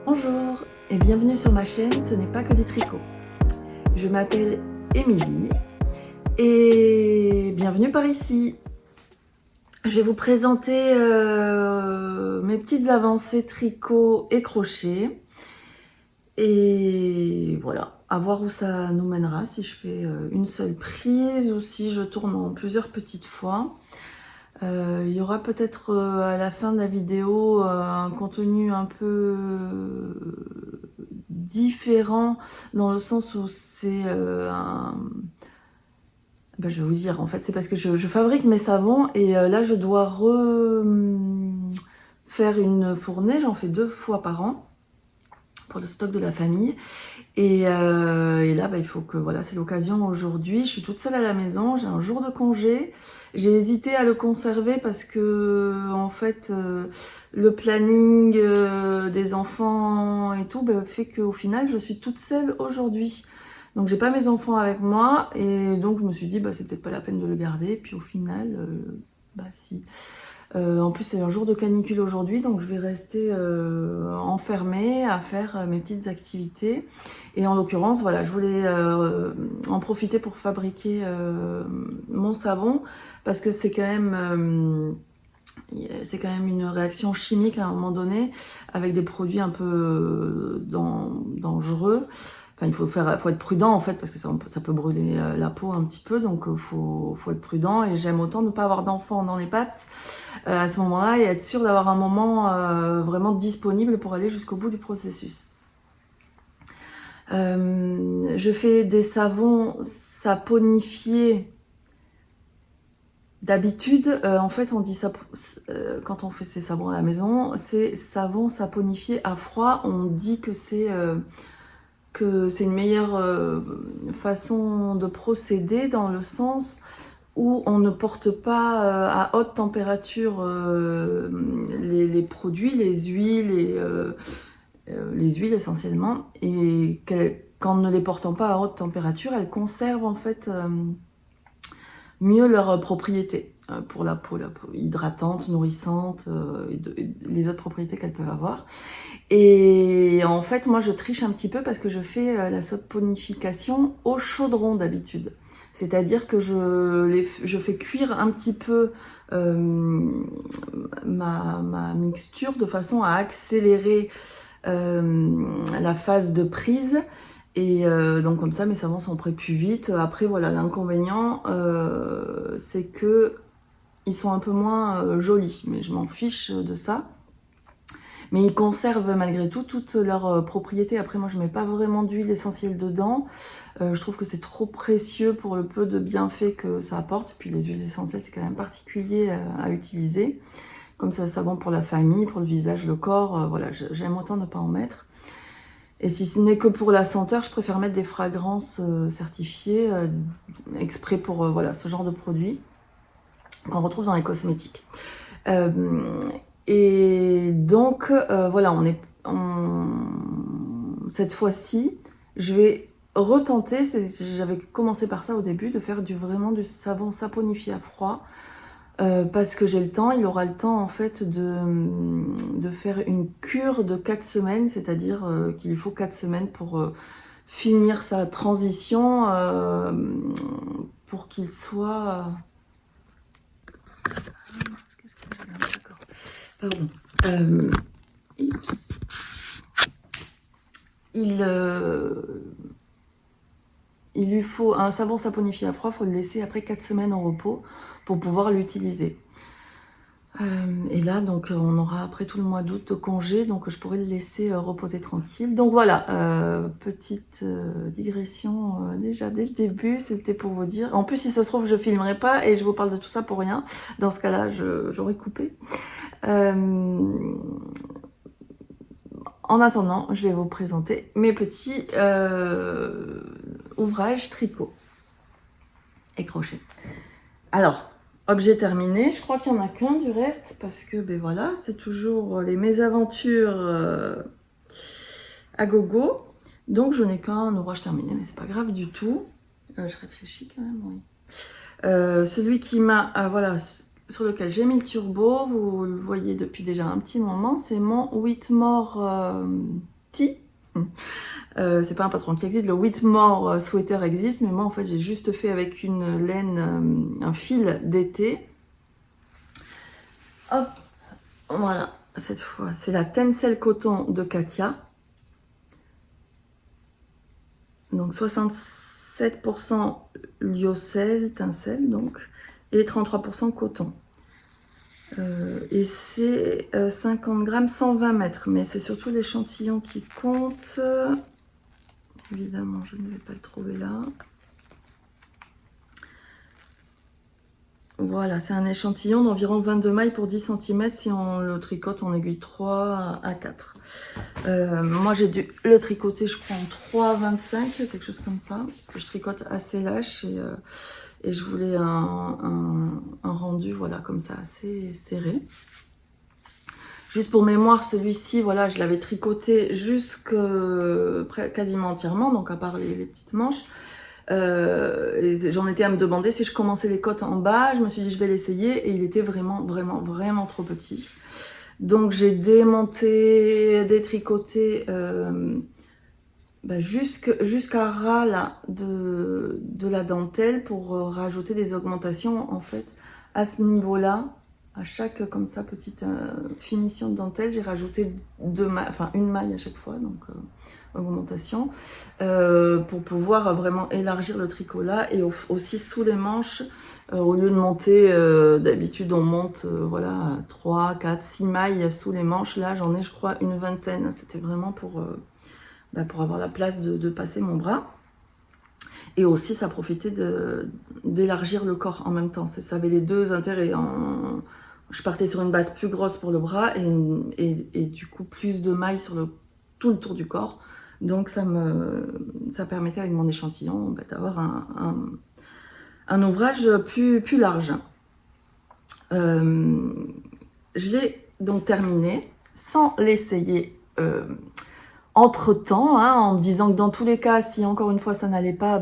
Bonjour et bienvenue sur ma chaîne Ce n'est pas que du tricot. Je m'appelle Émilie et bienvenue par ici. Je vais vous présenter mes petites avancées tricot et crochet. Et voilà, à voir où ça nous mènera, si je fais une seule prise ou si je tourne en plusieurs petites fois. Il y aura peut-être à la fin de la vidéo un contenu un peu différent dans le sens où c'est ben, je vais vous dire, en fait, c'est parce que je fabrique mes savons et là, je dois faire une fournée. J'en fais 2 fois par an pour le stock de la famille. Et là, bah, il faut que, voilà, c'est l'occasion aujourd'hui. Je suis toute seule à la maison, j'ai un jour de congé. J'ai hésité à le conserver parce que, en fait, le planning des enfants et tout bah, fait qu'au final, je suis toute seule aujourd'hui. Donc, j'ai pas mes enfants avec moi et donc je me suis dit, bah, c'est peut-être pas la peine de le garder. Puis au final, bah si. En plus, c'est un jour de canicule aujourd'hui, donc je vais rester enfermée à faire mes petites activités. Et en l'occurrence, voilà, je voulais en profiter pour fabriquer mon savon parce que c'est quand même une réaction chimique à un moment donné avec des produits un peu dangereux. Enfin, faut être prudent en fait parce que ça peut brûler la peau un petit peu, donc faut être prudent. Et j'aime autant ne pas avoir d'enfants dans les pattes à ce moment-là et être sûr d'avoir un moment vraiment disponible pour aller jusqu'au bout du processus. Je fais des savons saponifiés. D'habitude, en fait, on dit ça quand on fait ces savons à la maison, c'est savon saponifié à froid. On dit que c'est une meilleure façon de procéder dans le sens où on ne porte pas à haute température les produits, les huiles essentiellement, et qu'en ne les portant pas à haute température, elles conservent en fait mieux leurs propriétés pour la peau hydratante, nourrissante, et les autres propriétés qu'elles peuvent avoir. Et en fait, moi, je triche un petit peu parce que je fais la saponification au chaudron d'habitude. C'est-à-dire que je fais cuire un petit peu ma mixture de façon à accélérer la phase de prise. Et donc comme ça, mes savons sont prêts plus vite. Après, voilà, l'inconvénient, c'est que ils sont un peu moins jolis. Mais je m'en fiche de ça. Mais ils conservent malgré tout toutes leurs propriétés. Après, moi, je mets pas vraiment d'huile essentielle dedans. Je trouve que c'est trop précieux pour le peu de bienfaits que ça apporte. Puis les huiles essentielles, c'est quand même particulier à utiliser. Comme ça, savon pour la famille, pour le visage, le corps. Voilà, j'aime autant ne pas en mettre. Et si ce n'est que pour la senteur, je préfère mettre des fragrances certifiées, exprès pour voilà, ce genre de produit qu'on retrouve dans les cosmétiques. Et donc, voilà, cette fois-ci, je vais retenter, j'avais commencé par ça au début, de faire vraiment du savon saponifié à froid, parce que j'ai le temps, il aura le temps en fait de faire une cure de 4 semaines, c'est-à-dire qu'il lui faut 4 semaines pour finir sa transition, pour qu'il soit... Qu'est-ce que j'ai là? D'accord. Pardon. Il lui faut un savon saponifié à froid, il faut le laisser après 4 semaines en repos pour pouvoir l'utiliser. Et là, donc, on aura après tout le mois d'août de congé, donc je pourrai le laisser reposer tranquille. Donc voilà, petite digression déjà dès le début, c'était pour vous dire. En plus, si ça se trouve, je filmerai pas et je vous parle de tout ça pour rien. Dans ce cas-là, j'aurais coupé. En attendant, je vais vous présenter mes petits ouvrages tricot et crochet. Alors, objet terminé, je crois qu'il n'y en a qu'un du reste parce que ben voilà, c'est toujours les mésaventures à gogo. Donc je n'ai qu'un ouvrage terminé, mais c'est pas grave du tout. Je réfléchis quand même, oui. Celui qui m'a, voilà, sur lequel j'ai mis le turbo, vous le voyez depuis déjà un petit moment, c'est mon Whitmore C'est pas un patron qui existe, le Whitmore Sweater existe, mais moi en fait j'ai juste fait avec une laine, un fil d'été. Hop, voilà, cette fois c'est la Tencel Coton de Katia. Donc 67% lyocell, Tencel donc, et 33% coton. Et c'est 50 grammes, 120 mètres, mais c'est surtout l'échantillon qui compte. Évidemment, je ne vais pas le trouver là. Voilà, c'est un échantillon d'environ 22 mailles pour 10 cm si on le tricote en aiguille 3 à 4. Moi, j'ai dû le tricoter, je crois, en 3,25, quelque chose comme ça, parce que je tricote assez lâche et je voulais un rendu, voilà, comme ça, assez serré. Juste pour mémoire, celui-ci, voilà, je l'avais tricoté jusque quasiment entièrement, donc à part les petites manches. J'en étais à me demander si je commençais les côtes en bas. Je me suis dit je vais l'essayer et il était vraiment trop petit. Donc j'ai démonté, détricoté jusqu'à ras là, de la dentelle pour rajouter des augmentations en fait à ce niveau-là. À chaque comme ça petite finition de dentelle, j'ai rajouté une maille à chaque fois, donc augmentation, pour pouvoir vraiment élargir le tricot là, et aussi sous les manches, au lieu de monter, d'habitude on monte voilà 3, 4, 6 mailles sous les manches, là j'en ai je crois une vingtaine, c'était vraiment pour avoir la place de passer mon bras. Et aussi ça profitait d'élargir le corps en même temps, ça avait les deux intérêts. Je partais sur une base plus grosse pour le bras et du coup plus de mailles sur tout le tour du corps. Donc ça permettait avec mon échantillon d'avoir un ouvrage plus large. Je l'ai donc terminé sans l'essayer entre temps, hein, en me disant que dans tous les cas, si encore une fois ça n'allait pas,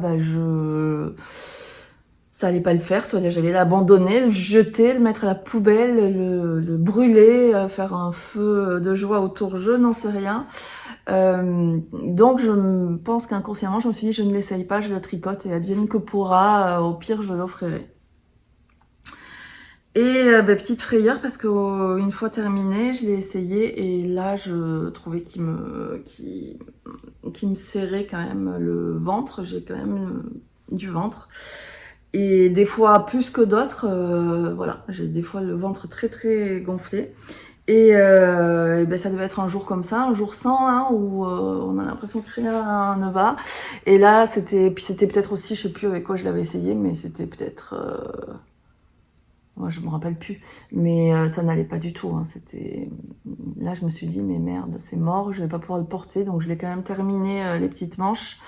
ça allait pas le faire, soit j'allais l'abandonner, le jeter, le mettre à la poubelle, le brûler, faire un feu de joie autour, je n'en sais rien. Donc je pense qu'inconsciemment je me suis dit je ne l'essaye pas, je le tricote et advienne que pourra, au pire je l'offrirai. Et petite frayeur parce que une fois terminé, je l'ai essayé et là je trouvais qu'il me serrait quand même le ventre, j'ai quand même du ventre. Et des fois plus que d'autres, voilà, j'ai des fois le ventre très gonflé. Et ça devait être un jour comme ça, un jour sans, hein, où on a l'impression que rien ne va. Et là, c'était peut-être aussi, je sais plus avec quoi je l'avais essayé, mais c'était peut-être, moi je me rappelle plus, mais ça n'allait pas du tout. Hein, là, je me suis dit mais merde, c'est mort, je vais pas pouvoir le porter, donc je l'ai quand même terminé les petites manches.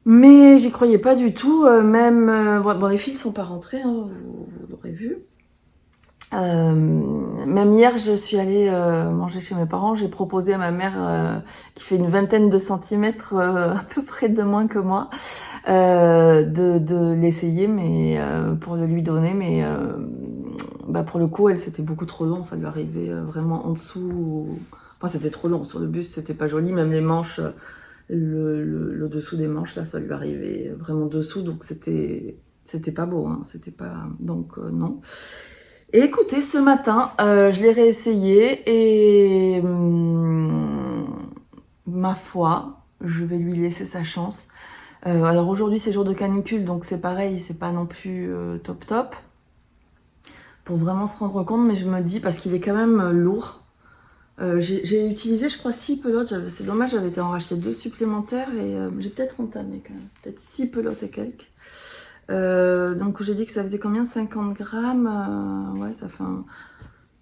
Mais j'y croyais pas du tout, bon, les fils sont pas rentrés, hein, vous l'aurez vu. Même hier, je suis allée manger chez mes parents. J'ai proposé à ma mère, qui fait une vingtaine de centimètres, à peu près de moins que moi, de l'essayer, mais pour le lui donner. Mais pour le coup, c'était beaucoup trop long. Ça lui arrivait vraiment en dessous. Enfin, c'était trop long. Sur le buste, c'était pas joli. Même les manches, le dessous des manches, là, ça lui arrivait vraiment dessous. Donc c'était pas beau. Hein. C'était pas. Donc non. Et écoutez, ce matin, je l'ai réessayé et ma foi, je vais lui laisser sa chance. Alors aujourd'hui, c'est jour de canicule, donc c'est pareil, c'est pas non plus top. Pour vraiment se rendre compte, mais je me dis, parce qu'il est quand même lourd. J'ai utilisé, je crois, 6 pelotes. C'est dommage, j'avais été en racheter 2 supplémentaires et j'ai peut-être entamé quand même. Peut-être 6 pelotes et quelques. Donc j'ai dit que ça faisait combien, 50 grammes, ouais,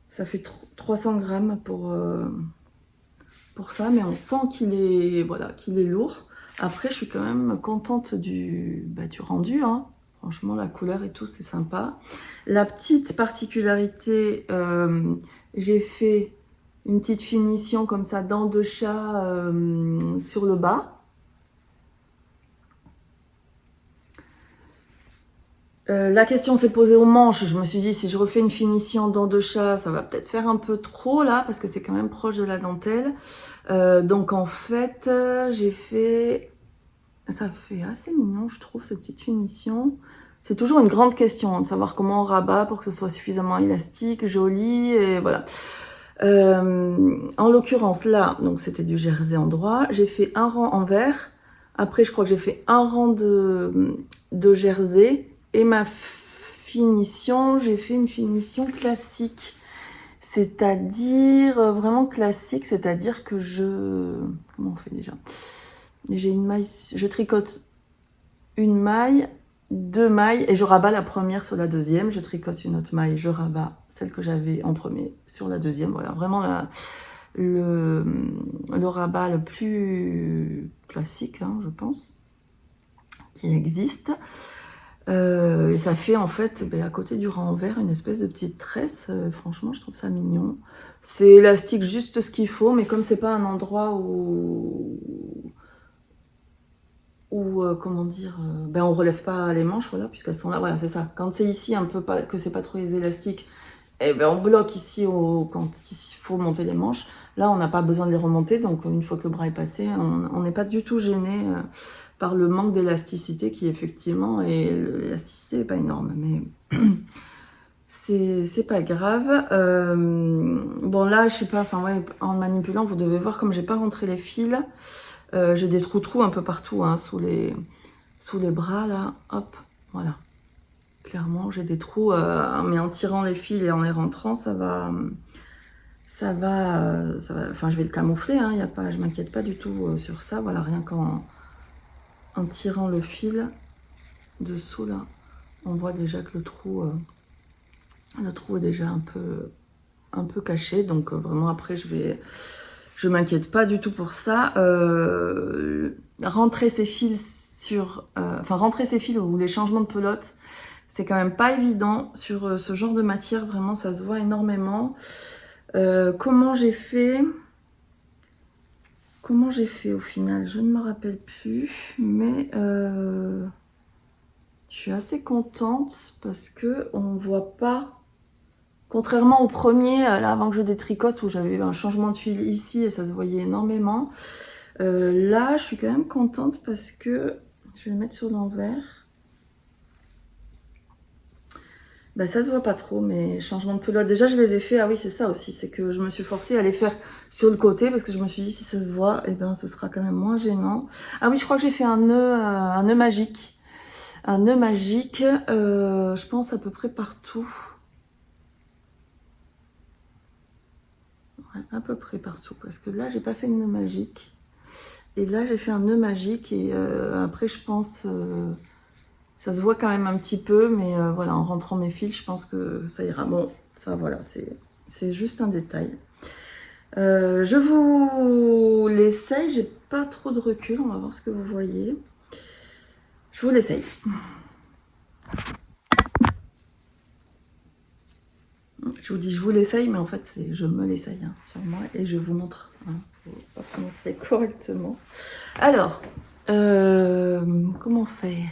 ça fait 300 grammes pour ça, mais on sent qu'il est lourd. Après, je suis quand même contente du rendu, hein. Franchement, la couleur et tout, c'est sympa. La petite particularité, j'ai fait une petite finition comme ça, dents de chat sur le bas. La question s'est posée aux manches. Je me suis dit, si je refais une finition dents de chat, ça va peut-être faire un peu trop là, parce que c'est quand même proche de la dentelle. Donc en fait, j'ai fait... Ça fait assez mignon, je trouve, cette petite finition. C'est toujours une grande question, hein, de savoir comment on rabat pour que ce soit suffisamment élastique, joli, et voilà. En l'occurrence, là, donc c'était du jersey en droit. J'ai fait un rang en vert. Après, je crois que j'ai fait un rang de jersey. Et ma finition, j'ai fait une finition classique. C'est-à-dire, vraiment classique, c'est-à-dire que je... Comment on fait déjà? J'ai une maille, je tricote une maille, 2 mailles, et je rabats la première sur la deuxième. Je tricote une autre maille, je rabats celle que j'avais en premier sur la deuxième. Voilà, vraiment le rabat le plus classique, hein, je pense, qui existe. Et ça fait en fait, à côté du rang vert, une espèce de petite tresse. Franchement, je trouve ça mignon. C'est élastique juste ce qu'il faut, mais comme c'est pas un endroit où comment dire, on relève pas les manches, voilà, puisqu'elles sont là, voilà, c'est ça. Quand c'est ici un peu pas, que c'est pas trop élastique, et on bloque ici quand il faut monter les manches. Là, on n'a pas besoin de les remonter, donc une fois que le bras est passé, on n'est pas du tout gêné par le manque d'élasticité qui effectivement, et l'élasticité n'est pas énorme, mais c'est pas grave. Bon là, je sais pas, enfin ouais, en manipulant, vous devez voir comme j'ai pas rentré les fils. J'ai des trous un peu partout, hein, sous les bras là, hop, voilà. Clairement, j'ai des trous, mais en tirant les fils et en les rentrant, ça va, enfin je vais le camoufler, hein, y a pas, je m'inquiète pas du tout sur ça, voilà, rien qu'en tirant le fil dessous là, on voit déjà que le trou est déjà un peu caché, donc vraiment après je m'inquiète pas du tout pour ça. Rentrer ses fils rentrer ses fils ou les changements de pelote, c'est quand même pas évident sur ce genre de matière, vraiment ça se voit énormément. Comment j'ai fait au final, je ne me rappelle plus, mais je suis assez contente parce que on voit pas, contrairement au premier, là avant que je détricote, où j'avais eu un changement de fil ici et ça se voyait énormément. Là, je suis quand même contente parce que, je vais le mettre sur l'envers. Ça se voit pas trop, mais changements de pelote. Déjà, je les ai fait, ah oui, c'est ça aussi, c'est que je me suis forcée à les faire sur le côté parce que je me suis dit, si ça se voit, ce sera quand même moins gênant. Ah oui, je crois que j'ai fait un nœud magique. Un nœud magique, je pense à peu près partout. Ouais, à peu près partout, parce que là, j'ai pas fait de nœud magique. Et là, j'ai fait un nœud magique et après, je pense... ça se voit quand même un petit peu, mais voilà, en rentrant mes fils, je pense que ça ira. Bon, ça, voilà, c'est juste un détail. Je vous l'essaye, j'ai pas trop de recul, on va voir ce que vous voyez. Je vous l'essaye. Je vous dis je vous l'essaye, mais en fait, c'est je me l'essaye hein, sur moi et je vous montre. Hein, faut pas montrer correctement. Alors, comment faire ?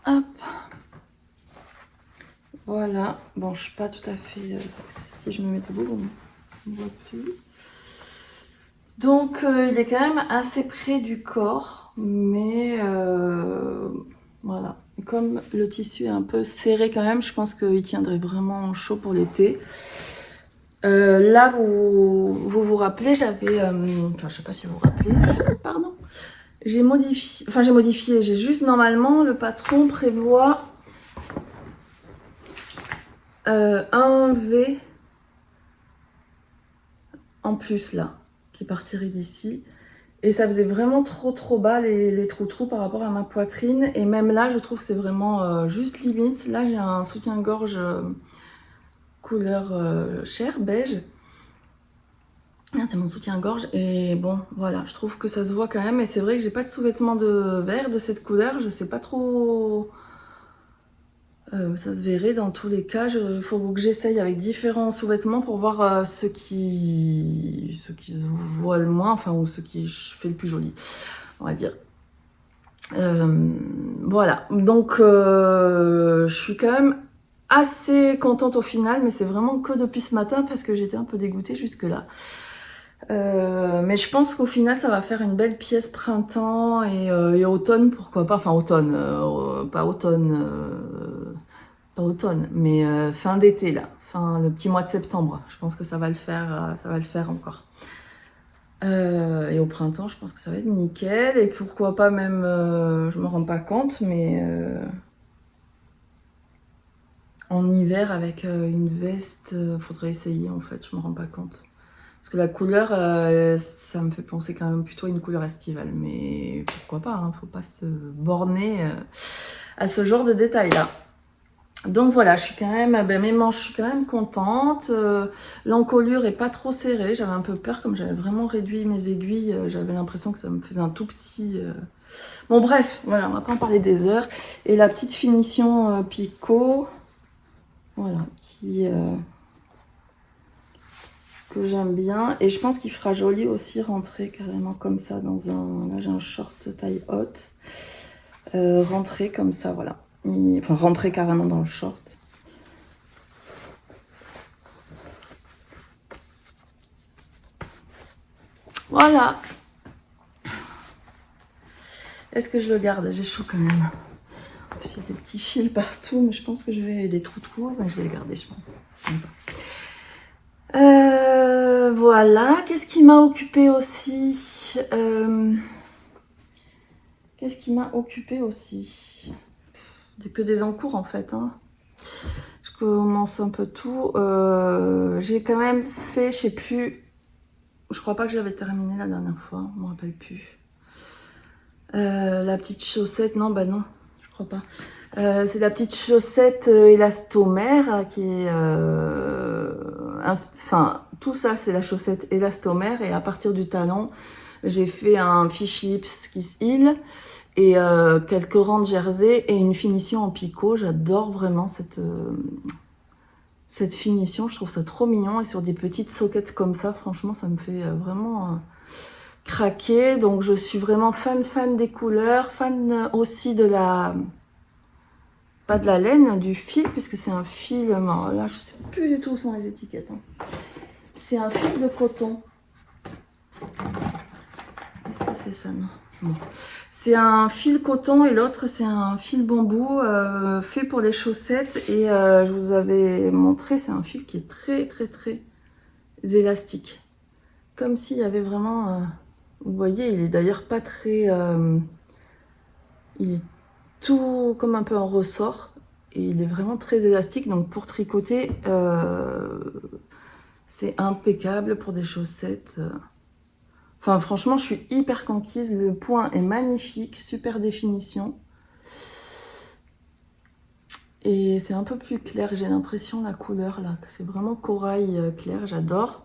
Hop. Voilà. Bon, je suis pas tout à fait... si je me mets debout, on ne voit plus. Donc, il est quand même assez près du corps, mais voilà. Et comme le tissu est un peu serré quand même, je pense qu'il tiendrait vraiment chaud pour l'été. Là, vous rappelez, j'avais... enfin, je sais pas si vous vous rappelez. Pardon. J'ai modifié. J'ai juste, normalement, le patron prévoit un V en plus, là, qui partirait d'ici. Et ça faisait vraiment trop bas les trous par rapport à ma poitrine. Et même là, je trouve que c'est vraiment juste limite. Là, j'ai un soutien-gorge couleur chair, beige. C'est mon soutien-gorge. Et bon, voilà, je trouve que ça se voit quand même. Et c'est vrai que j'ai pas de sous-vêtements de vert de cette couleur. Je sais pas trop... ça se verrait dans tous les cas. Il faut que j'essaye avec différents sous-vêtements pour voir ce qui se voit le moins, enfin, ou ce qui fait le plus joli. on va dire. Voilà, donc je suis quand même assez contente au final, mais c'est vraiment que depuis ce matin parce que j'étais un peu dégoûtée jusque-là. Mais je pense qu'au final ça va faire une belle pièce printemps et automne, pourquoi pas, enfin automne, pas automne, mais fin d'été là, fin le petit mois de septembre, je pense que ça va le faire encore. Et au printemps, je pense que ça va être nickel. Et pourquoi pas même, je me rends pas compte, mais en hiver avec une veste, faudrait essayer en fait, je me rends pas compte. Parce que la couleur, ça me fait penser quand même plutôt à une couleur estivale. Mais pourquoi pas, hein, faut pas se borner à ce genre de détails là. Donc voilà, je suis quand même, mes manches, je suis quand même contente. L'encolure est pas trop serrée. J'avais un peu peur, comme j'avais vraiment réduit mes aiguilles. J'avais l'impression que ça me faisait un tout petit... Bon bref, voilà, on va pas en parler des heures. Et la petite finition picot, voilà, que j'aime bien. Et je pense qu'il fera joli aussi rentrer carrément comme ça dans un... Là j'ai un short taille haute. Rentrer comme ça, voilà. Enfin, rentrer carrément dans le short. Voilà. Est-ce que je le garde? J'ai chaud quand même. En plus, il y a des petits fils partout, mais je pense que je vais... Des trous, mais je vais les garder, je pense. Voilà. Qu'est-ce qui m'a occupé aussi? Qu'est-ce qui m'a occupé aussi? Que des encours, en fait, hein. Je commence un peu tout. J'ai quand même fait, je sais plus... Je crois pas que j'avais terminé la dernière fois, je me rappelle plus. La petite chaussette, non, bah non, je crois pas. C'est la petite chaussette élastomère qui est... Enfin, tout ça, c'est la chaussette élastomère. Et à partir du talon, j'ai fait un fish lips kiss heel et quelques rangs de jersey et une finition en picot. J'adore vraiment cette finition. Je trouve ça trop mignon. Et sur des petites soquettes comme ça, franchement, ça me fait vraiment... craquer. Donc je suis vraiment fan des couleurs, fan aussi de la, pas de la laine, du fil, puisque c'est un fil, là je sais plus du tout où sont les étiquettes, hein. C'est un fil de coton. Est-ce que c'est ça? Non, bon. C'est un fil coton et l'autre c'est un fil bambou fait pour les chaussettes. Et je vous avais montré, c'est un fil qui est très élastique, comme s'il y avait vraiment vous voyez, il est d'ailleurs pas très... il est tout comme un peu en ressort. Et il est vraiment très élastique. Donc pour tricoter, c'est impeccable pour des chaussettes. Enfin franchement, je suis hyper conquise. Le point est magnifique. Super définition. Et c'est un peu plus clair. J'ai l'impression, la couleur là, que c'est vraiment corail clair. J'adore.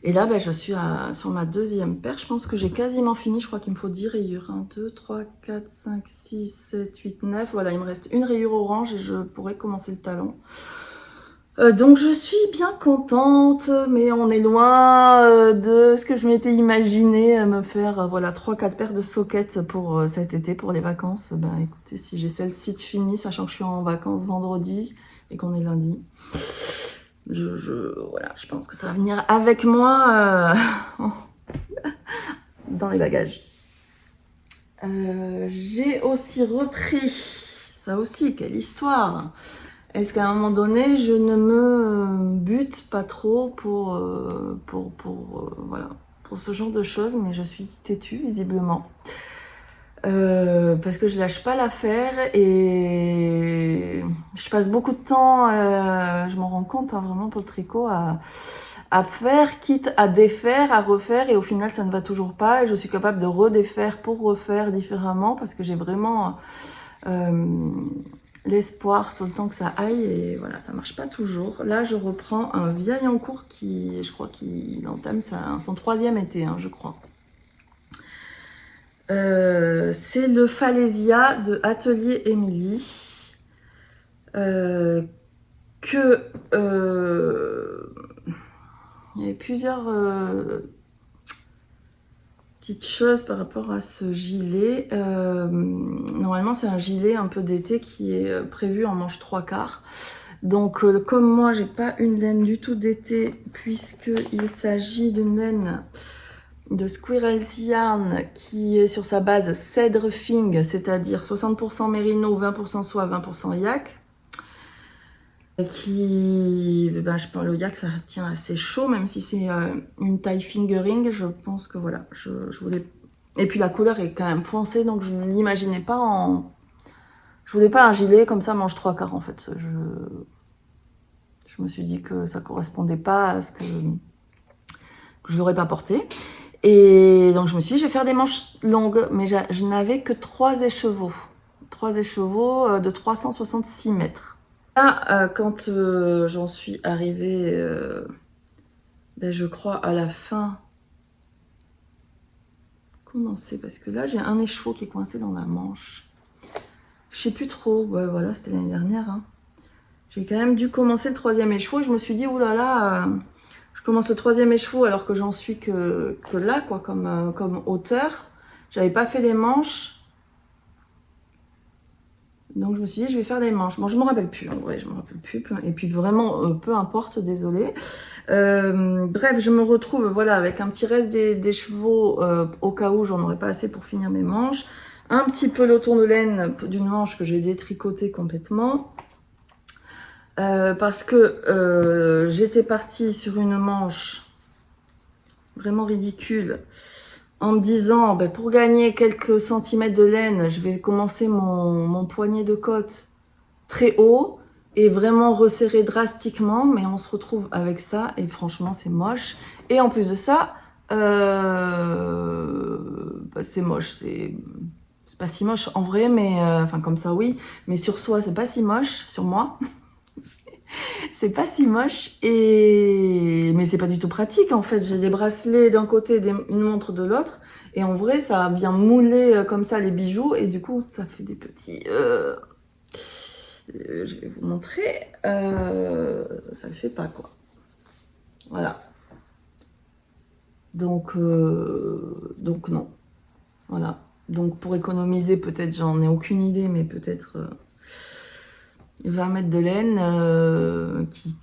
Et là, ben, je suis sur ma deuxième paire. Je pense que j'ai quasiment fini. Je crois qu'il me faut 10 rayures. 1, 2, 3, 4, 5, 6, 7, 8, 9. Voilà, il me reste une rayure orange et je pourrais commencer le talon. Donc je suis bien contente, mais on est loin de ce que je m'étais imaginé me faire. Voilà, 3-4 paires de soquettes pour cet été, pour les vacances. Ben écoutez, si j'ai celle-ci de finie, sachant que je suis en vacances vendredi et qu'on est lundi. Voilà, je pense que ça va venir avec moi dans les bagages. J'ai aussi repris, ça aussi, quelle histoire. Est-ce qu'à un moment donné, je ne me bute pas trop pour voilà, pour ce genre de choses, mais je suis têtue visiblement. Parce que je lâche pas l'affaire et je passe beaucoup de temps, je m'en rends compte hein, vraiment pour le tricot, à faire, quitte à défaire, à refaire, et au final ça ne va toujours pas, et je suis capable de redéfaire pour refaire différemment, parce que j'ai vraiment l'espoir tout le temps que ça aille, et voilà, ça marche pas toujours. Là je reprends un vieil en cours qui, je crois qu'il entame son 3e été, hein, je crois. C'est le Falesia de Atelier Émilie que il y avait plusieurs petite chose par rapport à ce gilet. Normalement, c'est un gilet un peu d'été qui est prévu en manche 3/4. Donc, comme moi, j'ai pas une laine du tout d'été, puisqu'il s'agit d'une laine de Squirrel's Yarn qui est sur sa base Cèdre Fing, c'est-à-dire 60% mérino, 20% soie, 20% yak. Qui, ben, je pense le yak ça tient assez chaud, même si c'est une taille fingering. Je pense que voilà, je voulais. Et puis la couleur est quand même foncée, donc je ne l'imaginais pas en. Je voulais pas un gilet comme ça manche 3/4 en fait. Je me suis dit que ça correspondait pas à ce que je l'aurais pas porté. Et donc je me suis dit je vais faire des manches longues, mais je n'avais que 3 écheveaux. 3 écheveaux de 366 mètres. Là, quand j'en suis arrivée, ben, je crois à la fin. Comment c'est? Parce que là, j'ai un écheveau qui est coincé dans la manche. Je sais plus trop. Ouais, voilà, c'était l'année dernière. Hein. J'ai quand même dû commencer le 3e écheveau et je me suis dit, oulala, je commence le 3e écheveau alors que j'en suis que là, quoi, comme hauteur. J'avais pas fait les manches. Donc je me suis dit, je vais faire des manches. Bon, je me rappelle plus, en vrai, je me rappelle plus. Et puis vraiment, peu importe, désolée. Bref, je me retrouve, voilà, avec un petit reste des chevaux au cas où j'en aurais pas assez pour finir mes manches. Un petit peloton de laine d'une manche que j'ai détricoté complètement. Parce que j'étais partie sur une manche vraiment ridicule. En me disant, ben, pour gagner quelques centimètres de laine, je vais commencer mon poignet de côte très haut et vraiment resserrer drastiquement, mais on se retrouve avec ça et franchement c'est moche. Et en plus de ça, bah, c'est moche, c'est pas si moche en vrai, mais enfin comme ça oui, mais sur soi c'est pas si moche, sur moi. C'est pas si moche, mais c'est pas du tout pratique en fait. J'ai des bracelets d'un côté, une montre de l'autre, et en vrai ça vient mouler comme ça les bijoux, et du coup ça fait des petits... je vais vous montrer, ça le fait pas quoi. Voilà. Donc non. Voilà. Donc pour économiser, peut-être, j'en ai aucune idée, mais peut-être... 20 mètres de laine qui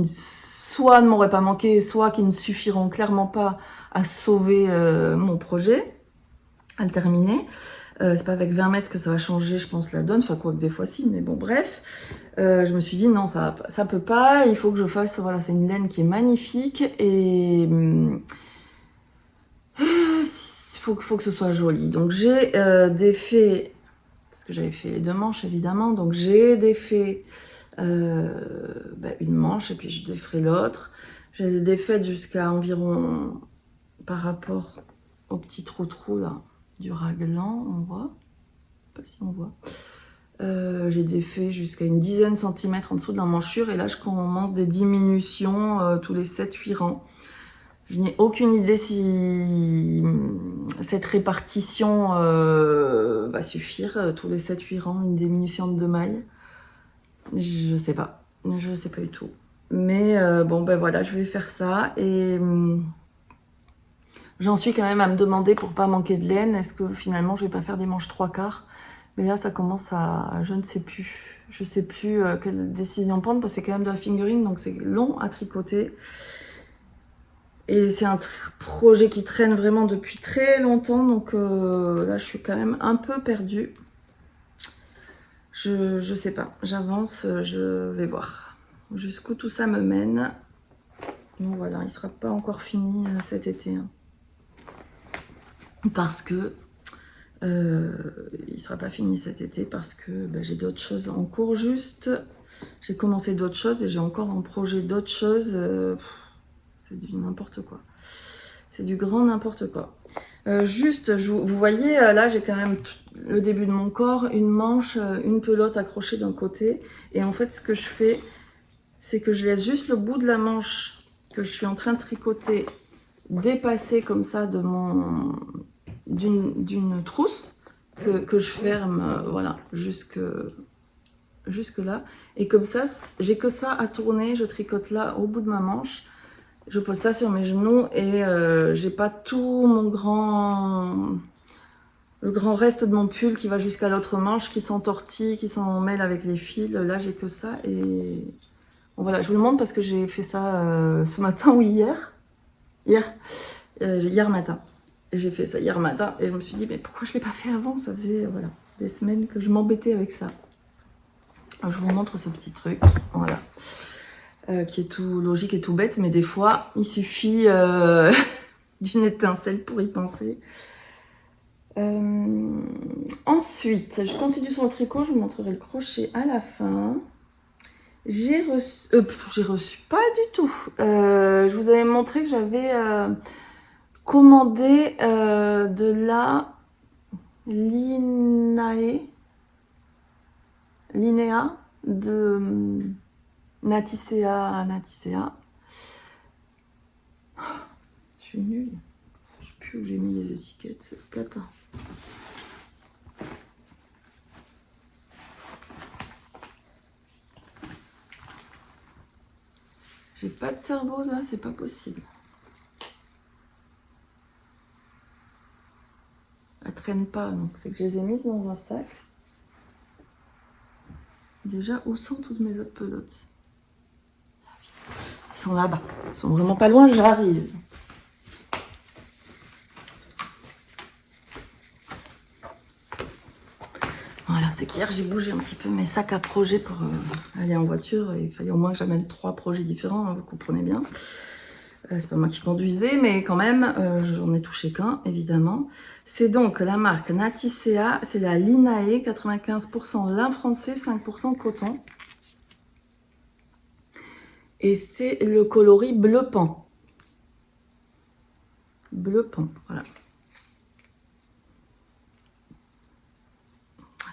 soit ne m'auraient pas manqué, soit qui ne suffiront clairement pas à sauver mon projet, à le terminer. C'est pas avec 20 mètres que ça va changer, je pense, la donne. Enfin, quoi que des fois si, mais bon, bref. Je me suis dit, non, ça peut pas. Il faut que je fasse... Voilà, c'est une laine qui est magnifique. Et... faut que ce soit joli. Donc, j'ai défait... Parce que j'avais fait les 2 manches, évidemment. Donc, j'ai défait une manche et puis je déferai l'autre. Je les ai défaites jusqu'à environ, par rapport au petit trou là, du raglan, on voit. Je sais pas si on voit. J'ai défait jusqu'à une dizaine de centimètres en dessous de l'emmanchure. Et là, je commence des diminutions tous les 7-8 rangs. Je n'ai aucune idée si cette répartition va suffire. Tous les 7-8 rangs, une diminution de 2 mailles. Je sais pas. Je sais pas du tout. Mais bon, ben voilà, je vais faire ça. Et j'en suis quand même à me demander, pour pas manquer de laine, est-ce que finalement je vais pas faire des manches 3/4. Mais là, ça commence à... Je ne sais plus. Je sais plus quelle décision prendre, parce que c'est quand même de la fingering, donc c'est long à tricoter. Et c'est un projet qui traîne vraiment depuis très longtemps, donc là je suis quand même un peu perdue. Je sais pas, j'avance, je vais voir jusqu'où tout ça me mène. Donc voilà, il sera pas encore fini cet été. Hein. Parce que il sera pas fini cet été parce que j'ai d'autres choses en cours juste. J'ai commencé d'autres choses et j'ai encore en projet d'autres choses. C'est du n'importe quoi. C'est du grand n'importe quoi. Juste, vous voyez, là, j'ai quand même le début de mon corps, une manche, une pelote accrochée d'un côté. Et en fait, ce que je fais, c'est que je laisse juste le bout de la manche que je suis en train de tricoter dépasser comme ça de d'une trousse que je ferme, voilà, jusque là. Et comme ça, j'ai que ça à tourner. Je tricote là, au bout de ma manche. Je pose ça sur mes genoux et j'ai pas tout le grand reste de mon pull qui va jusqu'à l'autre manche, qui s'entortille, qui s'en mêle avec les fils. Là, j'ai que ça et bon, voilà, je vous le montre parce que j'ai fait ça ce matin ou hier. Hier matin. J'ai fait ça hier matin et je me suis dit, mais pourquoi je l'ai pas fait avant? Ça faisait voilà, des semaines que je m'embêtais avec ça. Je vous montre ce petit truc, voilà, qui est tout logique et tout bête, mais des fois, il suffit d'une étincelle pour y penser. Ensuite, je continue sur le tricot, je vous montrerai le crochet à la fin. J'ai reçu, pas du tout. Je vous avais montré que j'avais commandé de la Linea de Naticea. Je suis nulle. Je sais plus où j'ai mis les étiquettes. C'est cata. J'ai pas de cerveau là, c'est pas possible. Elle traîne pas, donc c'est que je les ai mises dans un sac. Déjà, où sont toutes mes autres pelotes? Elles sont là-bas. Elles sont vraiment pas loin, j'arrive. Voilà, c'est qu'hier j'ai bougé un petit peu mes sacs à projets pour aller en voiture. Il fallait au moins que j'amène 3 projets différents, hein, vous comprenez bien. C'est pas moi qui conduisais, mais quand même, j'en ai touché qu'un, évidemment. C'est donc la marque Naticea, c'est la Linae, 95% lin français, 5% coton. Et c'est le coloris bleu pan. Bleu pan, voilà.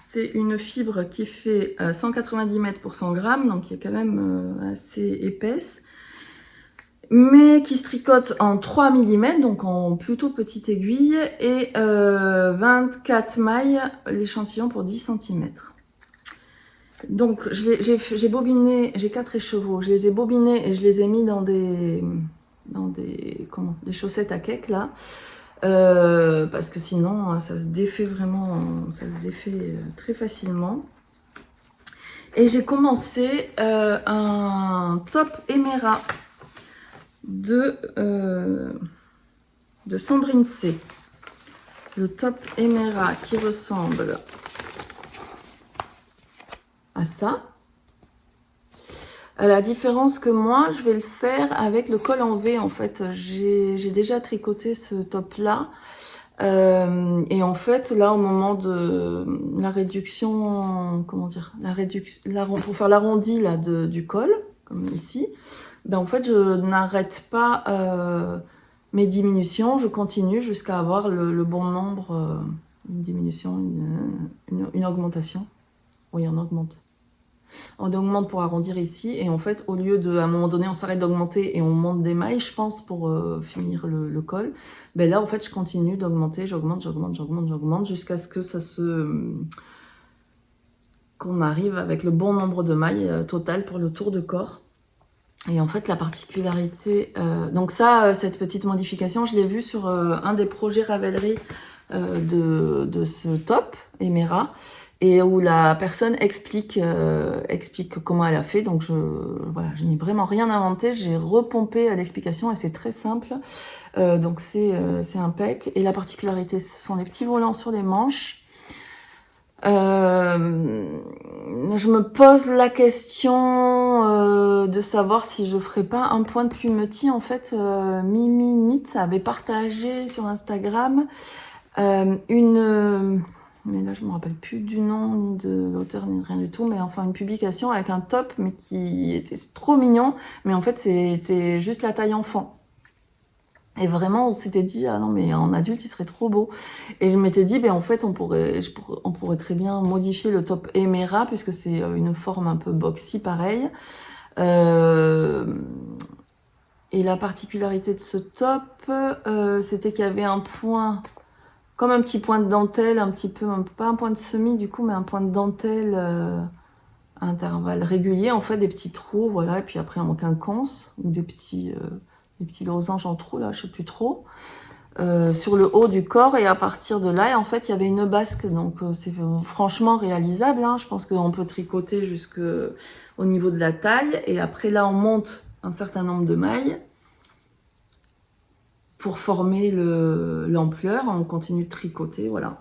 C'est une fibre qui fait 190 mètres pour 100 grammes, donc qui est quand même assez épaisse. Mais qui se tricote en 3 mm, donc en plutôt petite aiguille, et 24 mailles, l'échantillon pour 10 cm. Donc j'ai bobiné, j'ai 4 écheveaux, je les ai bobinés et je les ai mis dans des chaussettes à cake là, parce que sinon ça se défait vraiment, ça se défait très facilement. Et j'ai commencé un top Emera de Sandrine C. Le top Emera qui ressemble à ça. À la différence que moi, je vais le faire avec le col en V. En fait, j'ai déjà tricoté ce top là. Et en fait, là, au moment de la réduction, comment dire, pour faire l'arrondi là du col, comme ici, ben en fait, je n'arrête pas mes diminutions, je continue jusqu'à avoir le bon nombre, une diminution, une augmentation. Oui, on augmente. On augmente pour arrondir ici, et en fait, au lieu de, à un moment donné, on s'arrête d'augmenter et on monte des mailles, je pense, pour finir le col, ben là, en fait, je continue d'augmenter, j'augmente, jusqu'à ce que qu'on arrive avec le bon nombre de mailles total pour le tour de corps. Et en fait, la particularité... donc ça, cette petite modification, je l'ai vue sur un des projets Ravelry de ce top, Emera, et où la personne explique comment elle a fait. Donc voilà, je n'ai vraiment rien inventé, j'ai repompé l'explication et c'est très simple. Donc c'est impec. Et la particularité, ce sont les petits volants sur les manches. Je me pose la question de savoir si je ferais pas un point de plumetis. En fait, Mimi Knit avait partagé sur Instagram mais là je me rappelle plus du nom ni de l'auteur ni de rien du tout, mais enfin une publication avec un top mais qui était trop mignon, mais en fait c'était juste la taille enfant. Et vraiment, on s'était dit, ah non, mais en adulte, il serait trop beau. Et je m'étais dit, ben en fait, on pourrait très bien modifier le top Emera, puisque c'est une forme un peu boxy, pareil. Et la particularité de ce top, c'était qu'il y avait un point, comme un petit point de dentelle, un petit peu, pas un point de semis du coup, mais un point de dentelle à intervalles réguliers, en fait, des petits trous, voilà. Et puis après, un quinconce, ou des petits les petits losanges en trou, là, je sais plus trop. Sur le haut du corps, et à partir de là, en fait, il y avait une basque. Donc, c'est franchement réalisable. Hein. Je pense qu'on peut tricoter jusqu'au niveau de la taille. Et après, là, on monte un certain nombre de mailles pour former l'ampleur. On continue de tricoter, voilà.